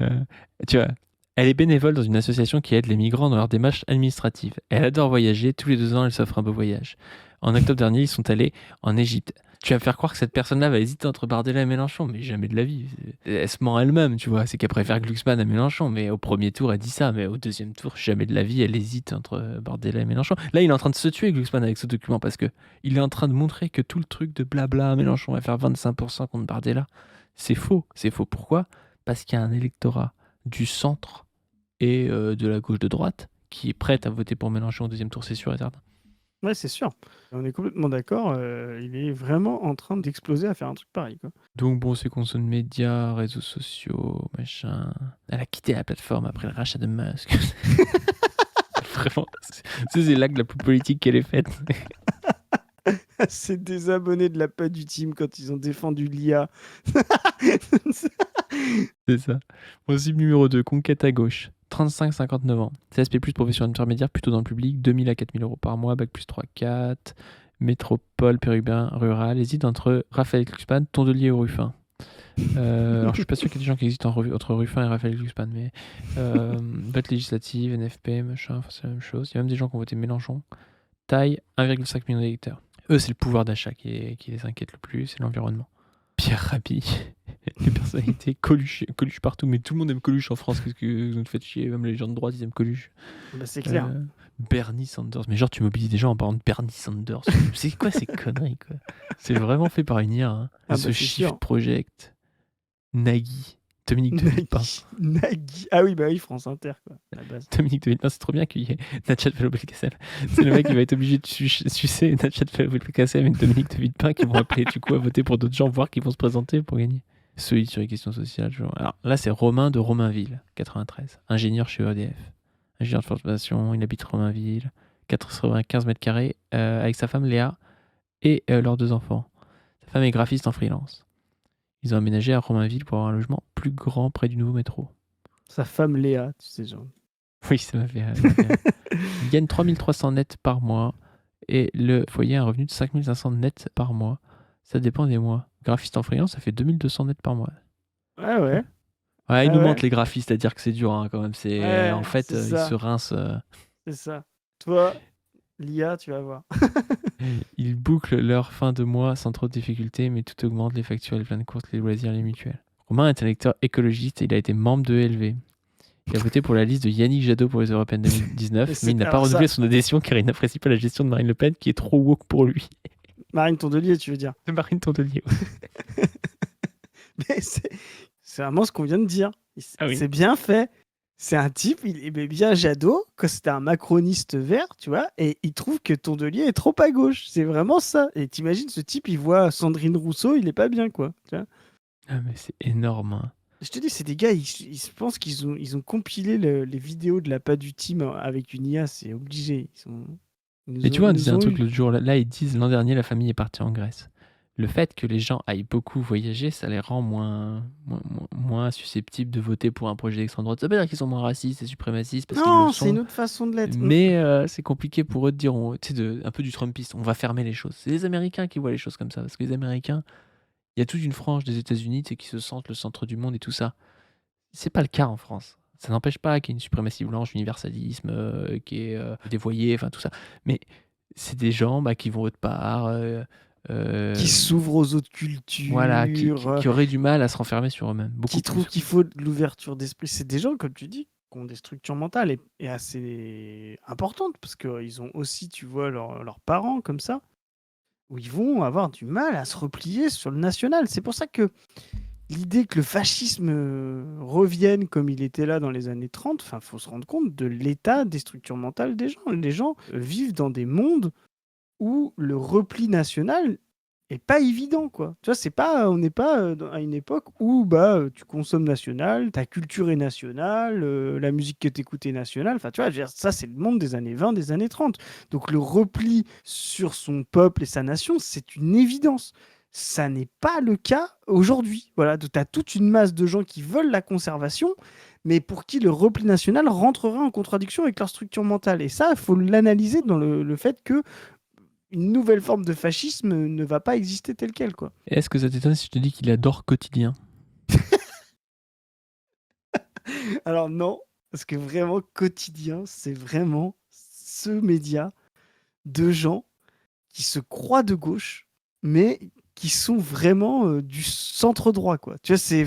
Euh, tu vois, elle est bénévole dans une association qui aide les migrants dans leurs démarches administratives. Elle adore voyager, tous les 2 ans elle s'offre un beau voyage. En octobre dernier, ils sont allés en Égypte. Tu vas me faire croire que cette personne-là va hésiter entre Bardella et Mélenchon, mais jamais de la vie. Elle se ment elle-même, tu vois. C'est qu'elle préfère Glucksmann à Mélenchon, mais au premier tour, elle dit ça, mais au deuxième tour, jamais de la vie, elle hésite entre Bardella et Mélenchon. Là, il est en train de se tuer, Glucksmann, avec ce document, parce que il est en train de montrer que tout le truc de blabla, Mélenchon va faire 25% contre Bardella, c'est faux. C'est faux. Pourquoi? Parce qu'il y a un électorat du centre et de la gauche de droite qui est prête à voter pour Mélenchon au deuxième tour, c'est sûr et certain. Ouais, c'est sûr. On est complètement d'accord. Il est vraiment en train d'exploser à faire un truc pareil, quoi. Donc bon, c'est qu'on sonne médias, réseaux sociaux, machin. Elle a quitté la plateforme après le rachat de Musk. Vraiment, c'est l'acte la plus politique qu'elle ait faite. C'est désabonné de la part du team quand ils ont défendu l'IA. C'est ça. Principe numéro 2, conquête à gauche. 35-59 ans. CSP+, profession intermédiaire, plutôt dans le public. 2000 à 4000 euros par mois. Bac plus 3-4. Métropole, périurbain, rural. Hésite entre Raphaël Glucksmann, Tondelier ou Ruffin. Alors, je suis pas sûr qu'il y ait des gens qui hésitent entre Ruffin et Raphaël Glucksmann, mais vote législative, NFP, machin, enfin, c'est la même chose. Il y a même des gens qui ont voté Mélenchon. Taille, 1,5 million d'électeurs. Eux, c'est le pouvoir d'achat qui les inquiète le plus, c'est l'environnement. Pierre Rabhi, les personnalités, Coluche partout, mais tout le monde aime Coluche en France, qu'est-ce que vous nous faites chier, même les gens de droite, ils aiment Coluche. Bah, c'est clair. Bernie Sanders, mais genre tu mobilises des gens en parlant de Bernie Sanders. C'est quoi ces conneries, quoi? C'est vraiment fait par une IA, hein. Ah The bah, c'est Shift sûr. Project, Nagui, Dominique de Villepin. Nagui. Ah oui, bah oui, France Inter, quoi, à la base. Dominique de Villepin, c'est trop bien qu'il y ait Najat Vallaud-Belkacem. C'est le mec qui va être obligé de sucer Najat Vallaud-Belkacem et Dominique de Villepin qui vont appeler du coup à voter pour d'autres gens, voir qui vont se présenter pour gagner. Solide sur les questions sociales. Alors là, c'est Romain de Romainville, 93, ingénieur chez EDF. Ingénieur de formation, il habite Romainville, 95 mètres carrés, avec sa femme Léa et leurs 2 enfants. Sa femme est graphiste en freelance. Ils ont aménagé à Romainville pour avoir un logement plus grand près du nouveau métro. Sa femme Léa, tu sais, genre. Oui, ça m'a fait rire. Il gagne 3300 nets par mois et le foyer a un revenu de 5500 nets par mois. Ça dépend des mois. Graphiste en freelance, ça fait 2200 nets par mois. Ah ouais. Ouais, ils Ah nous ouais. mentent les graphistes à dire que c'est dur, hein, quand même. Ouais, en fait, c'est ils ça. se rincent. C'est ça. Toi, l'IA, tu vas voir. Ils bouclent leur fin de mois sans trop de difficultés, mais tout augmente, les factures, les plans de courses, les loisirs, les mutuelles. Romain est un lecteur écologiste et il a été membre de ELV. Il a voté pour la liste de Yannick Jadot pour les européennes 2019, mais il n'a pas renouvelé son adhésion car il n'apprécie pas la gestion de Marine Le Pen qui est trop woke pour lui. Marine Tondelier, tu veux dire? De Marine Tondelier. Mais c'est vraiment ce qu'on vient de dire. Ah oui. C'est bien fait. C'est un type, il aimait bien Jadot, quand c'était un macroniste vert, tu vois, et il trouve que Tondelier est trop à gauche. C'est vraiment ça. Et t'imagines, ce type, il voit Sandrine Rousseau, il est pas bien, quoi. Tu vois. Ah, mais c'est énorme. Hein. Je te dis, c'est des gars, ils se pensent qu'ils ont compilé les vidéos de la pas du team avec une IA, c'est obligé. Et tu vois, on disait un truc l'autre jour, là ils disent l'an dernier la famille est partie en Grèce. Le fait que les gens aillent beaucoup voyager, ça les rend moins susceptibles de voter pour un projet d'extrême droite. Ça veut dire qu'ils sont moins racistes et suprémacistes parce qu'ils le Non, sont. c'est une autre façon de l'être. Mais c'est compliqué pour eux de dire, tu sais, un peu du Trumpiste, on va fermer les choses. C'est les Américains qui voient les choses comme ça, parce que les Américains, il y a toute une frange des États-Unis qui se sentent le centre du monde et tout ça. C'est pas le cas en France. Ça n'empêche pas qu'il y ait une suprématie blanche, universalisme, qui est dévoyé, enfin tout ça. Mais c'est des gens qui vont autre part. Qui s'ouvrent aux autres cultures. Voilà, qui auraient du mal à se renfermer sur eux-mêmes. Qui trouvent qu'il faut de l'ouverture d'esprit. C'est des gens, comme tu dis, qui ont des structures mentales et assez importantes, parce qu'ils ont aussi, tu vois, leurs parents comme ça, où ils vont avoir du mal à se replier sur le national. C'est pour ça que l'idée que le fascisme revienne comme il était là dans les années 30, il faut se rendre compte de l'état des structures mentales des gens. Les gens vivent dans des mondes où le repli national est pas évident, quoi. Tu vois, on n'est pas à une époque où tu consommes national, ta culture est nationale, la musique que tu écoutes est nationale. Enfin, tu vois, je veux dire, ça, c'est le monde des années 20, des années 30. Donc, le repli sur son peuple et sa nation, c'est une évidence. ça n'est pas le cas aujourd'hui. Voilà, tu as toute une masse de gens qui veulent la conservation, mais pour qui le repli national rentrerait en contradiction avec leur structure mentale. Et ça, il faut l'analyser dans le fait que une nouvelle forme de fascisme ne va pas exister telle quelle, quoi. Est-ce que ça t'étonne si je te dis qu'il adore Quotidien? Alors non, parce que vraiment, Quotidien, c'est vraiment ce média de gens qui se croient de gauche, mais qui sont vraiment du centre droit, quoi. Tu vois, c'est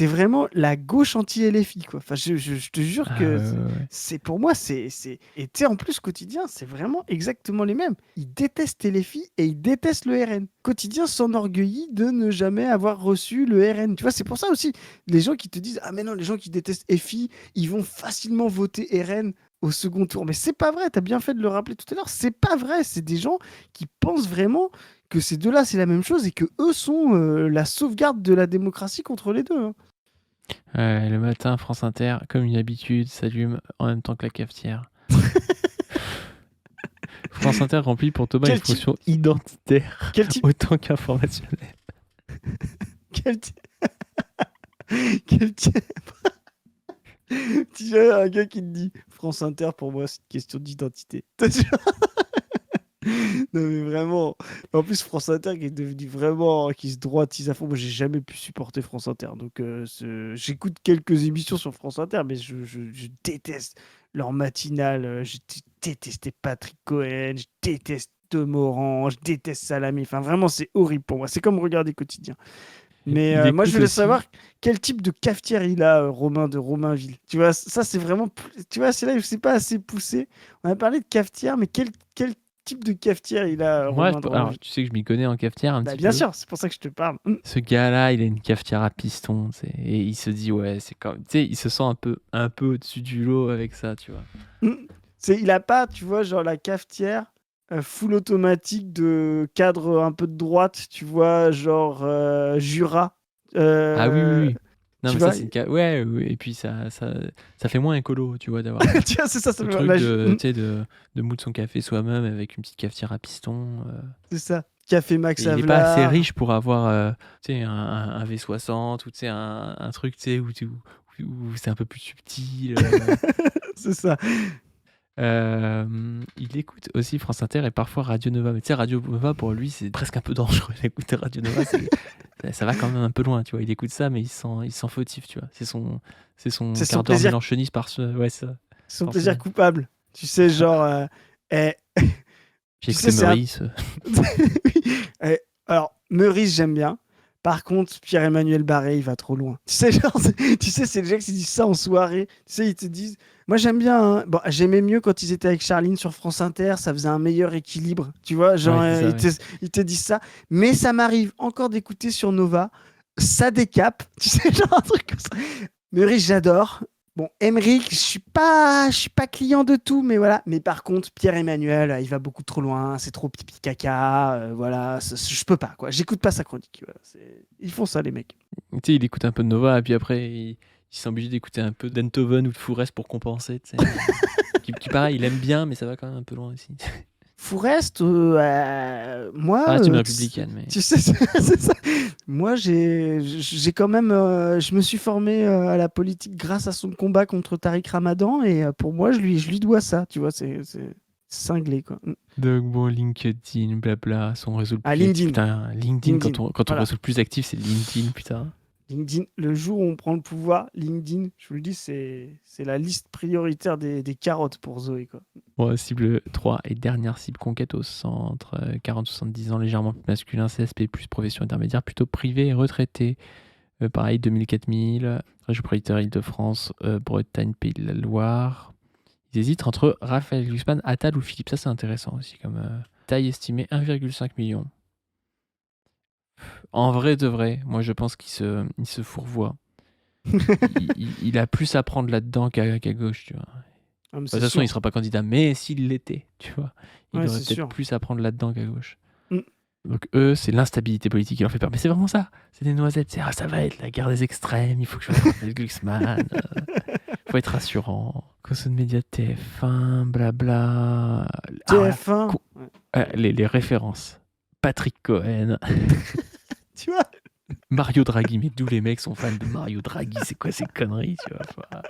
vraiment la gauche anti-LFI, quoi. Enfin, je te jure Ah que ouais. c'est pour moi, et tu sais, en plus, Quotidien, c'est vraiment exactement les mêmes. Ils détestent LFI et ils détestent le RN. Quotidien s'enorgueillit de ne jamais avoir reçu le RN. Tu vois, c'est pour ça aussi, les gens qui te disent, ah mais non, les gens qui détestent FI, ils vont facilement voter RN au second tour. Mais c'est pas vrai, t'as bien fait de le rappeler tout à l'heure, c'est pas vrai, c'est des gens qui pensent vraiment que ces deux-là c'est la même chose et que eux sont la sauvegarde de la démocratie contre les deux, hein. Le matin, France Inter, comme une habitude, s'allume en même temps que la cafetière. France Inter remplit pour Thomas Quel une fonction identitaire Quel type autant qu'informationnelle. quel type quel type Tu vois, un gars qui te dit France Inter, pour moi, c'est une question d'identité. Non, mais vraiment. En plus, France Inter qui est devenu vraiment, qui se droitise à fond. Moi, j'ai jamais pu supporter France Inter. Donc, j'écoute quelques émissions sur France Inter, mais je déteste leur matinale. Je détestais Patrick Cohen, je déteste Demorand, je déteste Salami. Enfin, vraiment, c'est horrible pour moi. C'est comme regarder Quotidien. Mais Il moi, je écoute voulais aussi. savoir quel type de cafetière il a, Romain de Romainville. Tu vois, ça, c'est vraiment. Tu vois, c'est là où c'est pas assez poussé. On a parlé de cafetière, mais quel type de cafetière il a, Moi, Romain de alors, Romainville? tu sais que je m'y connais en cafetière un Bah, petit bien peu. sûr, c'est pour ça que je te parle. Ce gars-là, il a une cafetière à piston, tu sais, et il se dit, ouais, c'est comme. Tu sais, il se sent un peu au-dessus du lot avec ça, tu vois. Il a pas, tu vois, genre la cafetière full automatique de cadre un peu de droite, tu vois, genre Jura. Ah oui, oui, oui. Non, Tu mais ça, vois, c'est une. Ouais, ouais, et puis ça fait moins écolo, tu vois, d'avoir tu vois, c'est ça, le truc tu sais, de moudre son café soi-même avec une petite cafetière à piston. c'est ça. Café Max Et il est pas assez Havelaar. riche pour avoir tu sais, un V60 ou tu sais, un truc tu sais, où c'est un peu plus subtil. C'est ça. Il écoute aussi France Inter et parfois Radio Nova. Mais tu sais, Radio Nova, pour lui, c'est presque un peu dangereux d'écouter Radio Nova. Ça va quand même un peu loin, tu vois. Il écoute ça, mais il sent fautif, tu vois. C'est son C'est son quart d'heure plaisir, mélanchoniste ouais, ça, son par plaisir semaine. coupable. Tu sais, genre, eh, J'ai tu sais, écouté c'est un. Meurice. Eh, alors, Meurice, j'aime bien. Par contre, Pierre-Emmanuel Barré, il va trop loin. Tu sais, genre, tu sais, c'est les gens qui se disent ça en soirée. Tu sais, ils te disent. Moi, j'aime bien, hein. Bon, j'aimais mieux quand ils étaient avec Charline sur France Inter. Ça faisait un meilleur équilibre. Tu vois, genre, Ouais, c'est ça, ouais. ils te disent ça. Mais ça m'arrive encore d'écouter sur Nova. Ça décape. Tu sais, genre un truc comme ça. Meurice, j'adore. Bon, Emmerich, je suis pas client de tout, mais voilà. Mais par contre, Pierre-Emmanuel, il va beaucoup trop loin, c'est trop pipi caca, voilà, je peux pas, quoi. J'écoute pas sa chronique. Voilà. Ils font ça, les mecs. Tu sais, il écoute un peu de Nova et puis après, il s'est obligé d'écouter un peu d'Enthoven ou de Fourest pour compenser, tu sais. qui pareil, il aime bien, mais ça va quand même un peu loin aussi. Fourest, moi, Ça reste une républicaine, mais. tu sais, c'est ça. Moi, j'ai quand même, je me suis formé à la politique grâce à son combat contre Tariq Ramadan, et pour moi, je lui dois ça, tu vois, c'est cinglé, quoi. Donc bon, LinkedIn, blabla, son réseau le Ah, plus actif. LinkedIn. Putain, LinkedIn, LinkedIn, quand on voilà. réseau le plus actif, c'est LinkedIn, putain. LinkedIn, le jour où on prend le pouvoir, LinkedIn, je vous le dis, c'est la liste prioritaire des carottes pour Zoé, quoi. Bon, cible 3 et dernière cible conquête au centre, 40-70 ans, légèrement plus masculin, CSP+, profession intermédiaire, plutôt privé et retraité. Pareil, 2000-4000, région prioritaire Île-de-France, Bretagne, Pays de la Loire. Ils hésitent entre Raphaël Glucksmann, Attal ou Philippe. Ça, c'est intéressant aussi, comme taille estimée 1,5 million. En vrai de vrai, moi je pense qu'il se fourvoie. il a plus à prendre là-dedans qu'à gauche, tu vois. Ah, mais De c'est toute façon, sûr. il sera pas candidat, mais s'il l'était, tu vois, il Ouais, aurait c'est peut-être sûr. plus à prendre là-dedans qu'à gauche. Mm. Donc eux, c'est l'instabilité politique qui leur fait peur. Mais c'est vraiment ça. C'est des noisettes. Ça va être la guerre des extrêmes. Il faut que je fasse Raphaël Glucksmann. Faut être rassurant. Cause de médias TF1, blabla. TF1. Les références. Patrick Cohen, Tu vois? Mario Draghi. Mais d'où les mecs sont fans de Mario Draghi? C'est quoi ces conneries, tu vois?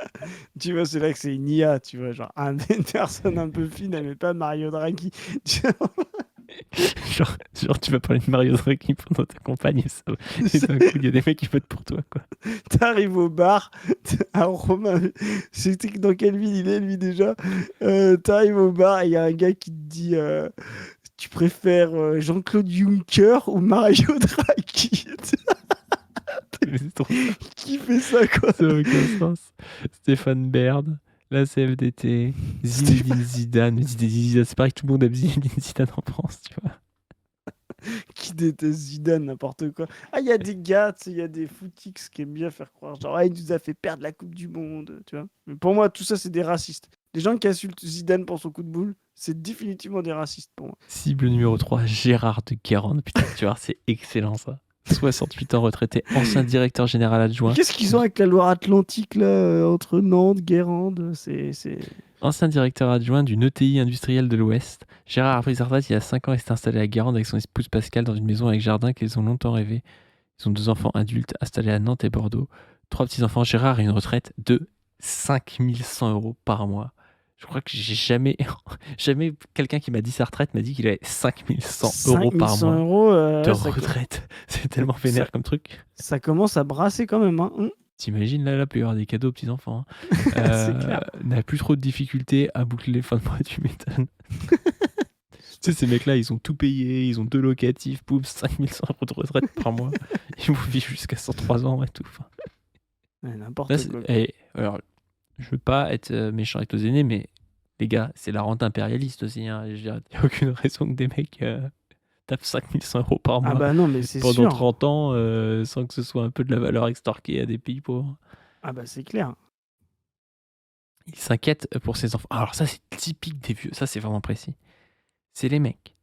Tu vois, c'est là que c'est une IA, tu vois. Genre, une personne un peu fine, elle met pas Mario Draghi. Tu vois, Genre, tu vas parler de Mario Draghi pendant ta campagne et d'un coup, il y a des mecs qui votent pour toi, quoi. T'arrives au bar, à Romain, c'était dans quelle ville il est, lui, déjà? T'arrives au bar et il y a un gars qui te dit tu préfères Jean-Claude Juncker ou Mario Draghi? Mais c'est trop ça. Qui fait ça, quoi? Ça n'a aucun sens. Stéphane Baird, la CFDT, Zinedine Zidane. Mais Zinedine Zidane, c'est pareil que tout le monde aime Zinedine Zidane en France, tu vois. Qui déteste Zidane, n'importe quoi. Ah, il y a des gars, tu sais, il y a des footix qui aiment bien faire croire, genre, ah, il nous a fait perdre la Coupe du Monde, tu vois. Mais pour moi, tout ça, c'est des racistes. Les gens qui insultent Zidane pour son coup de boule, c'est définitivement des racistes pour moi. Cible numéro 3, Gérard de Guérande. Putain, tu vois, c'est excellent ça. 68 ans retraité, ancien directeur général adjoint. Qu'est-ce qu'ils ont avec la Loire-Atlantique, là, entre Nantes, Guérande? C'est... Ancien directeur adjoint d'une ETI industrielle de l'Ouest, Gérard a pris sa retraite il y a 5 ans et s'est installé à Guérande avec son épouse Pascal dans une maison avec jardin qu'ils ont longtemps rêvé. Ils ont 2 enfants adultes installés à Nantes et Bordeaux. 3 petits-enfants. Gérard a une retraite de 5100 € par mois. Je crois que j'ai jamais quelqu'un qui m'a dit sa retraite m'a dit qu'il avait 5100 € par 5100 mois euros, de retraite. C'est tellement vénère comme truc. ça commence à brasser quand même, hein. T'imagines, là, peut y avoir des cadeaux aux petits-enfants. C'est clair. N'a plus trop de difficultés à boucler les fins de mois, tu m'étonnes. Tu sais, ces mecs-là, ils ont tout payé, ils ont 2 locatifs, pouf, 5100 € de retraite par mois. Ils vont vivre jusqu'à 103 ans et tout. Enfin, Ouais, n'importe là, quoi. alors, je veux pas être méchant avec nos aînés, mais les gars, c'est la rente impérialiste aussi. Hein. Il n'y a aucune raison que des mecs tapent 5100 € par mois Ah bah non, mais c'est pendant sûr. 30 ans sans que ce soit un peu de la valeur extorquée à des pays pauvres. Ah bah c'est clair. Il s'inquiète pour ses enfants. Alors ça, c'est typique des vieux. Ça, c'est vraiment précis. C'est les mecs.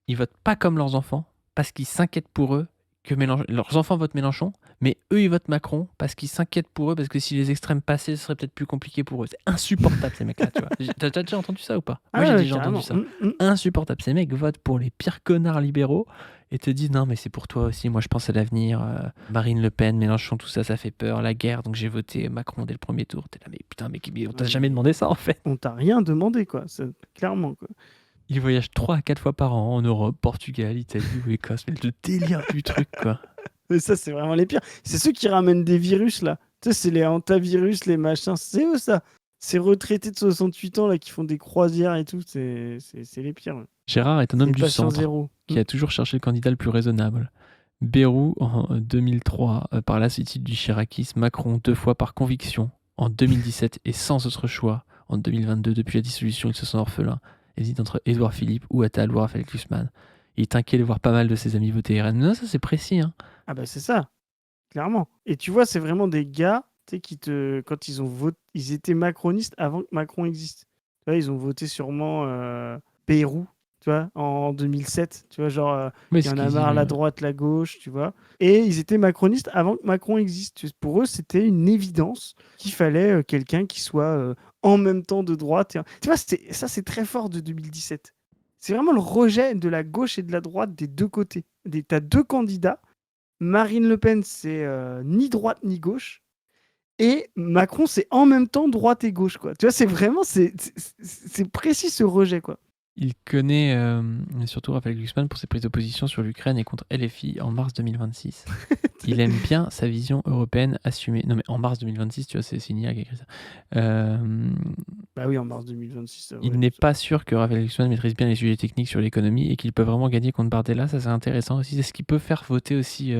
Ils votent pas comme leurs enfants parce qu'ils s'inquiètent pour eux que leurs enfants votent Mélenchon, mais eux, ils votent Macron parce qu'ils s'inquiètent pour eux parce que si les extrêmes passaient, ce serait peut-être plus compliqué pour eux. C'est insupportable, ces mecs-là, tu vois. T'as déjà entendu ça ou pas? Moi, j'ai déjà entendu ça. Insupportable. Ces mecs votent pour les pires connards libéraux et te disent non, mais c'est pour toi aussi. Moi, je pense à l'avenir. Marine Le Pen, Mélenchon, tout ça, ça fait peur. La guerre, donc j'ai voté Macron dès le premier tour. T'es là, mais putain, mais on t'a jamais demandé ça, en fait. On t'a rien demandé, quoi. Clairement, quoi. Ils voyagent 3 à 4 fois par an en Europe, Portugal, Italie ou Écosse. Mais le délire du truc, quoi. Mais ça, c'est vraiment les pires. C'est ceux qui ramènent des virus, là. Tu sais, c'est les hantavirus, les machins. C'est eux, ça. Ces retraités de 68 ans, là, qui font des croisières et tout. C'est les pires. Ouais. Gérard est un homme du patient centre zéro. qui a toujours cherché le candidat le plus raisonnable. Bayrou en 2003 par lassitude du chiraquisme, Macron 2 fois par conviction en 2017 et sans autre choix en 2022. Depuis la dissolution, il se sent orphelin. Hésite entre Édouard Philippe ou Attal ou Raphaël Glucksmann. Il est inquiet de voir pas mal de ses amis voter RN. Non, ça c'est précis. Hein. Ah bah c'est ça, clairement. Et tu vois, c'est vraiment des gars, tu sais, quand ils ont voté, ils étaient macronistes avant que Macron existe. Tu vois, ils ont voté sûrement Bayrou, tu vois, en 2007. Tu vois, genre, il y en a marre, la droite, la gauche, tu vois. Et ils étaient macronistes avant que Macron existe. Pour eux, c'était une évidence qu'il fallait quelqu'un qui soit en même temps de droite. Tu vois, ça, c'est très fort de 2017. C'est vraiment le rejet de la gauche et de la droite des deux côtés. T'as 2 candidats. Marine Le Pen, c'est ni droite ni gauche. Et Macron, c'est en même temps droite et gauche, quoi. Tu vois, c'est vraiment, c'est précis ce rejet, quoi. Il connaît surtout Raphaël Glucksmann pour ses prises de position sur l'Ukraine et contre LFI en mars 2026. Il aime bien sa vision européenne assumée. Non mais en mars 2026, tu vois, c'est Signac qui a écrit ça. Bah oui, en mars 2026. Il n'est pas sûr que Raphaël Glucksmann maîtrise bien les sujets techniques sur l'économie et qu'il peut vraiment gagner contre Bardella. Ça, c'est intéressant aussi. C'est ce qui peut faire voter aussi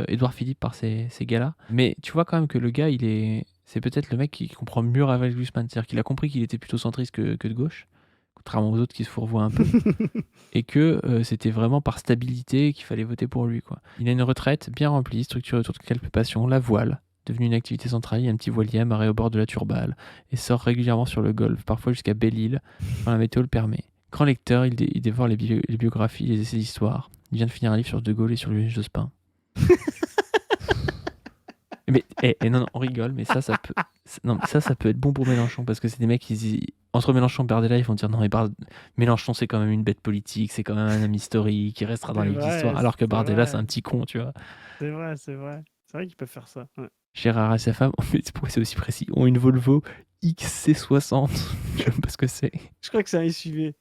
Édouard Philippe par ces gars-là. Mais tu vois quand même que le gars, c'est peut-être le mec qui comprend mieux Raphaël Glucksmann. C'est-à-dire qu'il a compris qu'il était plutôt centriste que de gauche, contrairement aux autres qui se fourvoient un peu, et que c'était vraiment par stabilité qu'il fallait voter pour lui, quoi. Il a une retraite bien remplie, structurée autour de quelques passions, la voile, devenue une activité centrale, il y a un petit voilier amarré au bord de la Turballe, et sort régulièrement sur le golfe, parfois jusqu'à Belle-Île, quand la météo le permet. Grand lecteur, il dévore les biographies, les essais d'histoire. Il vient de finir un livre sur De Gaulle et sur Lionel Jospin. Mais non, on rigole, mais ça peut être bon pour Mélenchon, parce que c'est des mecs, entre Mélenchon et Bardella, ils vont dire non, mais Mélenchon, c'est quand même une bête politique, c'est quand même un homme historique, qui restera dans C'est les livres d'histoire, vrai, alors que c'est Bardella, c'est un vrai, petit con, tu vois. c'est vrai, c'est vrai. C'est vrai qu'ils peuvent faire ça. Ouais. Gérard et sa femme, mais pourquoi c'est aussi précis, ont une Volvo XC60. Je sais même pas ce que c'est. Je crois que c'est un SUV.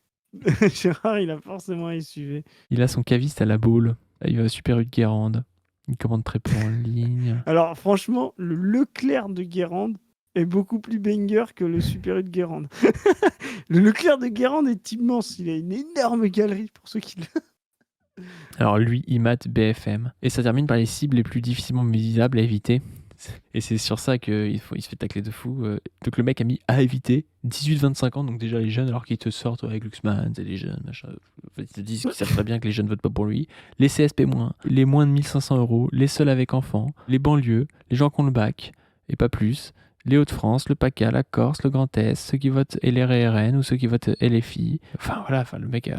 Gérard, il a forcément un SUV. Il a son caviste à la Baule. Il va à Super U de Guérande. Il commande très peu en ligne. Alors, franchement, le Leclerc de Guérande est beaucoup plus banger que le Super U de Guérande. Le Leclerc de Guérande est immense. Il a une énorme galerie pour ceux qui le. Alors lui, il mate BFM. Et ça termine par les cibles les plus difficilement visibles à éviter. Et c'est sur ça qu'il se fait tacler de fou. Donc le mec a mis à éviter 18-25 ans, donc déjà les jeunes, alors qu'ils te sortent avec Luxman, c'est les jeunes, machin. En fait, ils te disent qu'ils savent très bien que les jeunes votent pas pour lui. Les CSP-, les moins de 1500 euros, les seuls avec enfants, les banlieues, les gens qui ont le bac, et pas plus. Les Hauts-de-France, le PACA, la Corse, le Grand Est, ceux qui votent LR et RN ou ceux qui votent LFI. Enfin voilà, le mec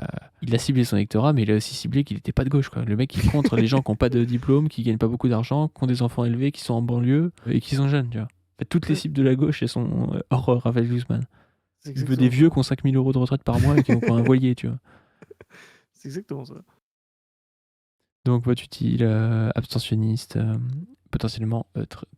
il a ciblé son électorat, mais il a aussi ciblé qu'il n'était pas de gauche, quoi. Le mec il est contre les gens qui n'ont pas de diplôme, qui gagnent pas beaucoup d'argent, qui ont des enfants élevés, qui sont en banlieue et qui sont jeunes, tu vois. En fait, toutes les cibles de la gauche, elles sont hors Raphaël Glucksmann. C'est Il veut des vieux qui ont 5000 euros de retraite par mois et qui ont un voilier, tu vois. C'est exactement ça. Donc vote utile, abstentionniste, potentiellement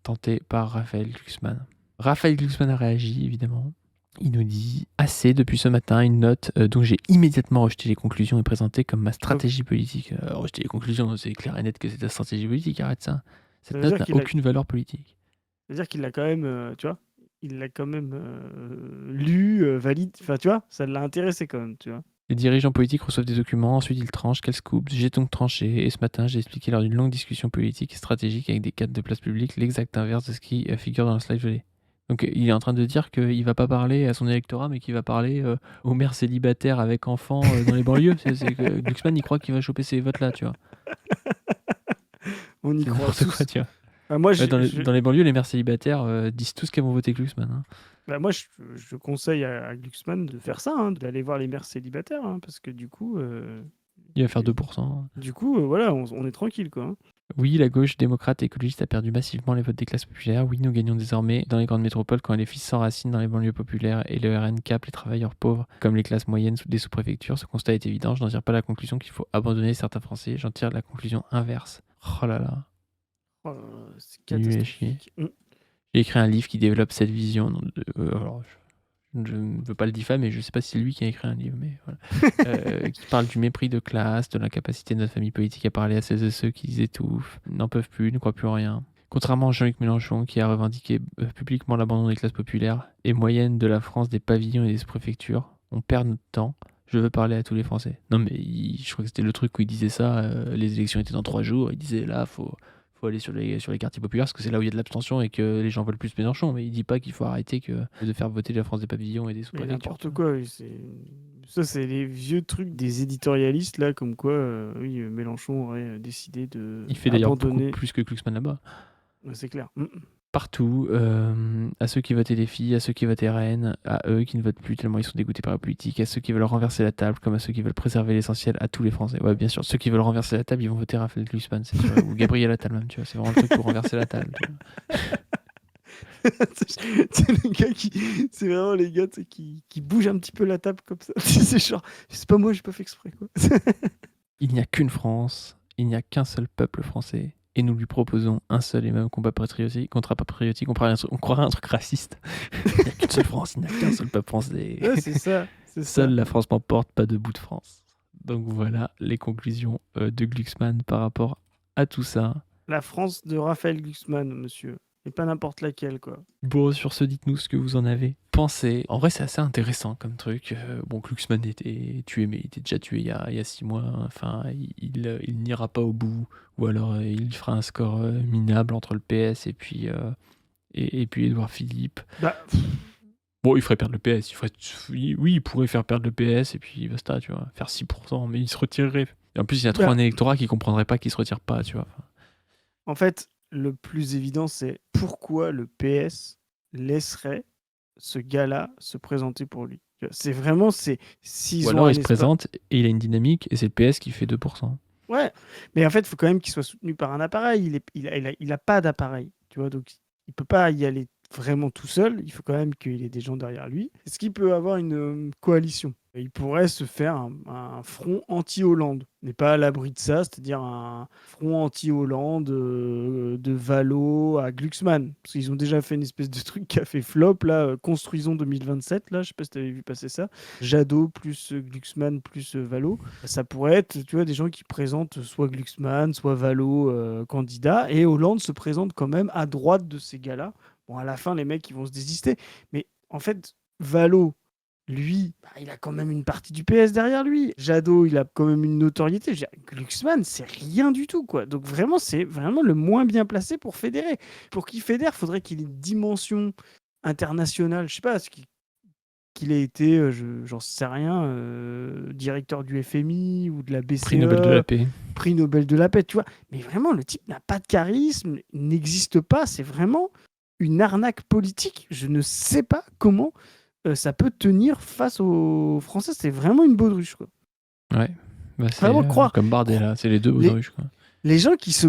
tenté par Raphaël Glucksmann. Raphaël Glucksmann a réagi, évidemment. Il nous dit « Assez depuis ce matin, une note dont j'ai immédiatement rejeté les conclusions et présenté comme ma stratégie politique. » Rejeter les conclusions, c'est clair et net que c'est ta stratégie politique, arrête ça. Cette note n'a aucune valeur politique. C'est-à-dire qu'il l'a quand même, tu vois, il l'a quand même lu, valide, enfin tu vois, ça l'a intéressé quand même, tu vois. Les dirigeants politiques reçoivent des documents, ensuite ils tranchent, quel scoop, j'ai donc tranché, et ce matin j'ai expliqué lors d'une longue discussion politique et stratégique avec des cadres de place publique l'exact inverse de ce qui figure dans le slide gelé. Donc il est en train de dire qu'il ne va pas parler à son électorat, mais qu'il va parler aux mères célibataires avec enfants dans les banlieues. C'est que Glucksmann, il croit qu'il va choper ces votes-là, tu vois. On y croit tous. Quoi, tu vois. Moi, dans les banlieues, les mères célibataires disent tous qu'elles vont voter Glucksmann. Hein. Bah moi, je conseille à Glucksmann de faire ça, hein, d'aller voir les mères célibataires, hein, parce que du coup... il va faire 2%. Du coup, voilà, on est tranquille, quoi. Hein. Oui, la gauche démocrate et écologiste a perdu massivement les votes des classes populaires. Oui, nous gagnons désormais dans les grandes métropoles quand les fils s'enracinent dans les banlieues populaires et le RN capte les travailleurs pauvres comme les classes moyennes des sous-préfectures. Ce constat est évident. Je n'en tire pas la conclusion qu'il faut abandonner certains Français. J'en tire la conclusion inverse. Oh là là. Oh, c'est catastrophique. J'ai écrit un livre qui développe cette vision. Alors, je ne veux pas le diffamer, mais je ne sais pas si c'est lui qui a écrit un livre, mais voilà. Qui parle du mépris de classe, de l'incapacité de notre famille politique à parler à celles et ceux qui les étouffent, n'en peuvent plus, ne croient plus en rien. Contrairement à Jean-Luc Mélenchon, qui a revendiqué publiquement l'abandon des classes populaires et moyennes de la France, des pavillons et des sous-préfectures, on perd notre temps. Je veux parler à tous les Français. Non, mais je crois que c'était le truc où il disait ça, les élections étaient dans 3 jours, il disait là, faut aller sur les quartiers populaires parce que c'est là où il y a de l'abstention et que les gens veulent plus Mélenchon, mais il dit pas qu'il faut arrêter de faire voter la France des pavillons et des sous-préfectures. N'importe quoi, oui, ça c'est les vieux trucs des éditorialistes là, comme quoi oui, Mélenchon aurait décidé de il fait d'ailleurs beaucoup plus que Glucksmann là-bas. C'est clair. Partout, à ceux qui votent les filles, à ceux qui votent RN, à eux qui ne votent plus tellement ils sont dégoûtés par la politique, à ceux qui veulent renverser la table, comme à ceux qui veulent préserver l'essentiel, à tous les Français. Ouais, bien sûr, ceux qui veulent renverser la table, ils vont voter Raphaël Glucksmann, c'est sûr, ou Gabriel Attal même, tu vois, c'est vraiment le truc pour renverser la table. C'est vraiment les gars qui bougent un petit peu la table comme ça. C'est genre, c'est pas moi, j'ai pas fait exprès, quoi. Il n'y a qu'une France, il n'y a qu'un seul peuple français. Et nous lui proposons un seul et même combat patriotique, on croirait un truc raciste. Il n'y a qu'une seule France, il n'y a qu'un seul peuple français. Ouais, c'est ça. Seule la France m'emporte, pas de bout de France. Donc voilà les conclusions de Glucksmann par rapport à tout ça. La France de Raphaël Glucksmann, monsieur. Et pas n'importe laquelle, quoi. Bon, sur ce, dites-nous ce que vous en avez pensé. En vrai, c'est assez intéressant comme truc. Bon, Glucksmann était tué, mais il était déjà tué il y a 6 mois. Enfin, il n'ira pas au bout. Ou alors, il fera un score minable entre le PS et puis Édouard Philippe. Bon, il ferait perdre le PS. Oui, il pourrait faire perdre le PS et puis basta, tu vois. Faire 6%, mais il se retirerait. Et en plus, il y a trop un électorat qui comprendrait pas qu'il se retire pas, tu vois. En fait, le plus évident, c'est pourquoi le PS laisserait ce gars-là se présenter pour lui. C'est vraiment, ou alors il se présente et il a une dynamique et c'est le PS qui fait 2%. Ouais, mais en fait, il faut quand même qu'il soit soutenu par un appareil. Il a pas d'appareil, tu vois, donc il peut pas y aller vraiment tout seul. Il faut quand même qu'il ait des gens derrière lui. Est-ce qu'il peut avoir une coalition? Il pourrait se faire un front anti-Hollande. On n'est pas à l'abri de ça, c'est-à-dire un front anti-Hollande de Valo à Glucksmann. Parce qu'ils ont déjà fait une espèce de truc qui a fait flop, là, Construisons 2027, là, je sais pas si tu avais vu passer ça. Jadot plus Glucksmann plus Valo. Ça pourrait être, tu vois, des gens qui présentent soit Glucksmann, soit Valo candidat, et Hollande se présente quand même à droite de ces gars-là. Bon, à la fin, les mecs, ils vont se désister. Mais en fait, Valo, lui, il a quand même une partie du PS derrière lui. Jadot, il a quand même une notoriété. Je veux dire, Glucksmann, c'est rien du tout, quoi. Donc vraiment, c'est vraiment le moins bien placé pour fédérer. Pour qu'il fédère, faudrait qu'il ait une dimension internationale. Je sais pas, qu'il ait été, j'en sais rien, directeur du FMI ou de la Prix Nobel de la BCE, paix. prix Nobel de la paix, tu vois. Mais vraiment, le type n'a pas de charisme, n'existe pas. C'est vraiment une arnaque politique. Je ne sais pas comment ça peut tenir face aux Français. C'est vraiment une baudruche, quoi. Ouais. Bah, c'est Vraiment croire. comme Bardella, c'est les deux Les- baudruches, quoi. Les gens qui se...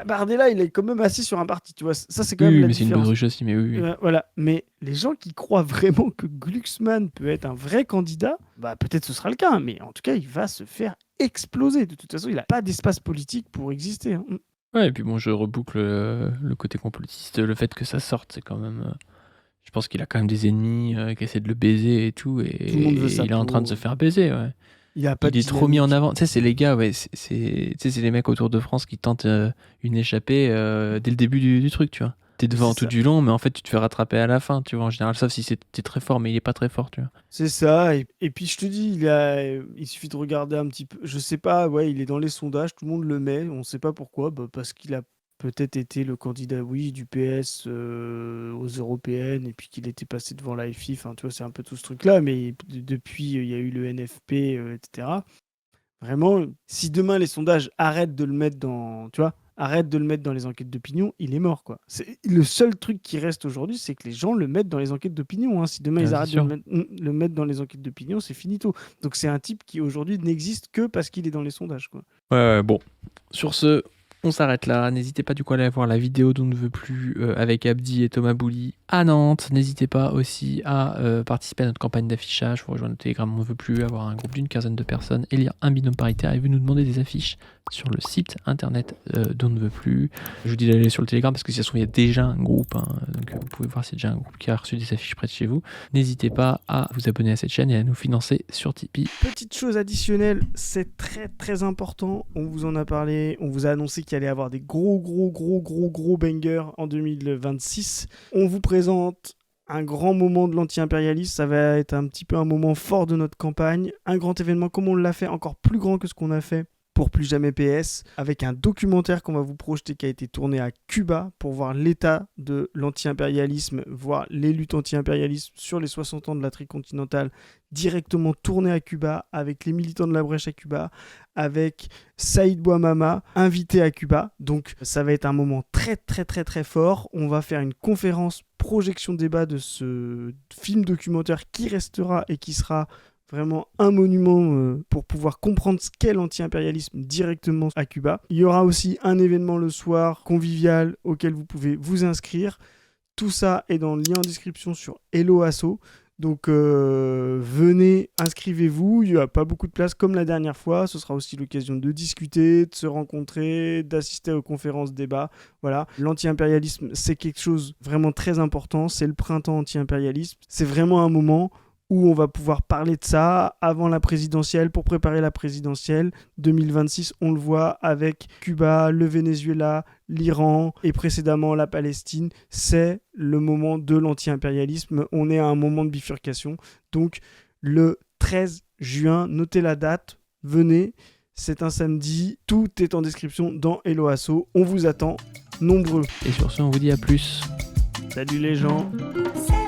Bardella, il est quand même assis sur un parti, tu vois. Ça, c'est quand Oui, même la mais c'est une différence. baudruche aussi, mais oui. Voilà. Mais les gens qui croient vraiment que Glucksmann peut être un vrai candidat, peut-être ce sera le cas, hein, mais en tout cas, il va se faire exploser. De toute façon, il n'a pas d'espace politique pour exister, hein. Ouais, et puis bon, je reboucle le côté complotiste. Le fait que ça sorte, c'est quand même. Je pense qu'il a quand même des ennemis qui essaient de le baiser et tout, et Tout le monde veut sa il est en train de peau. se faire baiser, ouais. Il a pas de Il est trop mis en dynamique. avant. Tu sais, c'est les gars, ouais, tu sais, c'est les mecs autour de France qui tentent une échappée dès le début du truc, tu vois. T'es devant C'est tout ça. du long, mais en fait, tu te fais rattraper à la fin, tu vois. En général, sauf si t'es très fort, mais il est pas très fort, tu vois. C'est ça. Et puis, je te dis, il suffit de regarder un petit peu. Je sais pas, ouais, il est dans les sondages, tout le monde le met. On sait pas pourquoi. Parce qu'il a peut-être été le candidat, oui, du PS aux européennes, et puis qu'il était passé devant la FI. Enfin, tu vois, c'est un peu tout ce truc-là. Mais depuis, il y a eu le NFP, etc. Vraiment, si demain les sondages arrêtent de le mettre dans, tu vois, arrêtent de le mettre dans les enquêtes d'opinion, il est mort, quoi. C'est le seul truc qui reste aujourd'hui, c'est que les gens le mettent dans les enquêtes d'opinion, hein. Si demain ils C'est arrêtent de sûr. le mettre dans les enquêtes d'opinion, c'est finito. Donc c'est un type qui aujourd'hui n'existe que parce qu'il est dans les sondages, quoi. Ouais, bon. Sur ce, on s'arrête là. N'hésitez pas du coup à aller voir la vidéo d'On ne veut plus avec Abdi et Thomas Bouli à Nantes. N'hésitez pas aussi à participer à notre campagne d'affichage. Faut rejoindre le Telegram On ne veut plus, avoir un groupe d'une quinzaine de personnes, élire un binôme paritaire et vous nous demander des affiches sur le site internet d'On ne veut plus. Je vous dis d'aller sur le Telegram parce que si ça se trouve, il y a déjà un groupe. Hein, donc vous pouvez voir s'il y a déjà un groupe qui a reçu des affiches près de chez vous. N'hésitez pas à vous abonner à cette chaîne et à nous financer sur Tipeee. Petite chose additionnelle, c'est très très important, on vous en a parlé, on vous a annoncé qu'il allait y avoir des gros bangers en 2026. On vous présente un grand moment de l'anti-impérialisme, ça va être un petit peu un moment fort de notre campagne, un grand événement comme on l'a fait, encore plus grand que ce qu'on a fait pour Plus Jamais PS, avec un documentaire qu'on va vous projeter qui a été tourné à Cuba pour voir l'état de l'anti-impérialisme, voir les luttes anti-impérialistes sur les 60 ans de la tricontinentale, directement tourné à Cuba, avec les militants de la Brèche à Cuba, avec Saïd Bouamama, invité à Cuba. Donc ça va être un moment très fort. On va faire une conférence projection débat de ce film documentaire qui restera et qui sera vraiment un monument pour pouvoir comprendre ce qu'est l'anti-impérialisme directement à Cuba. Il y aura aussi un événement le soir convivial auquel vous pouvez vous inscrire. Tout ça est dans le lien en description sur Hello Asso. Donc venez, inscrivez-vous, il n'y a pas beaucoup de place comme la dernière fois, ce sera aussi l'occasion de discuter, de se rencontrer, d'assister aux conférences débats. Voilà, l'anti-impérialisme c'est quelque chose vraiment très important, c'est le printemps anti-impérialisme, c'est vraiment un moment où on va pouvoir parler de ça avant la présidentielle, pour préparer la présidentielle 2026. On le voit avec Cuba, le Venezuela, l'Iran et précédemment la Palestine. C'est le moment de l'anti-impérialisme. On est à un moment de bifurcation. Donc le 13 juin, notez la date, venez. C'est un samedi. Tout est en description dans Hello Asso. On vous attend nombreux. Et sur ce, on vous dit à plus. Salut les gens. C'est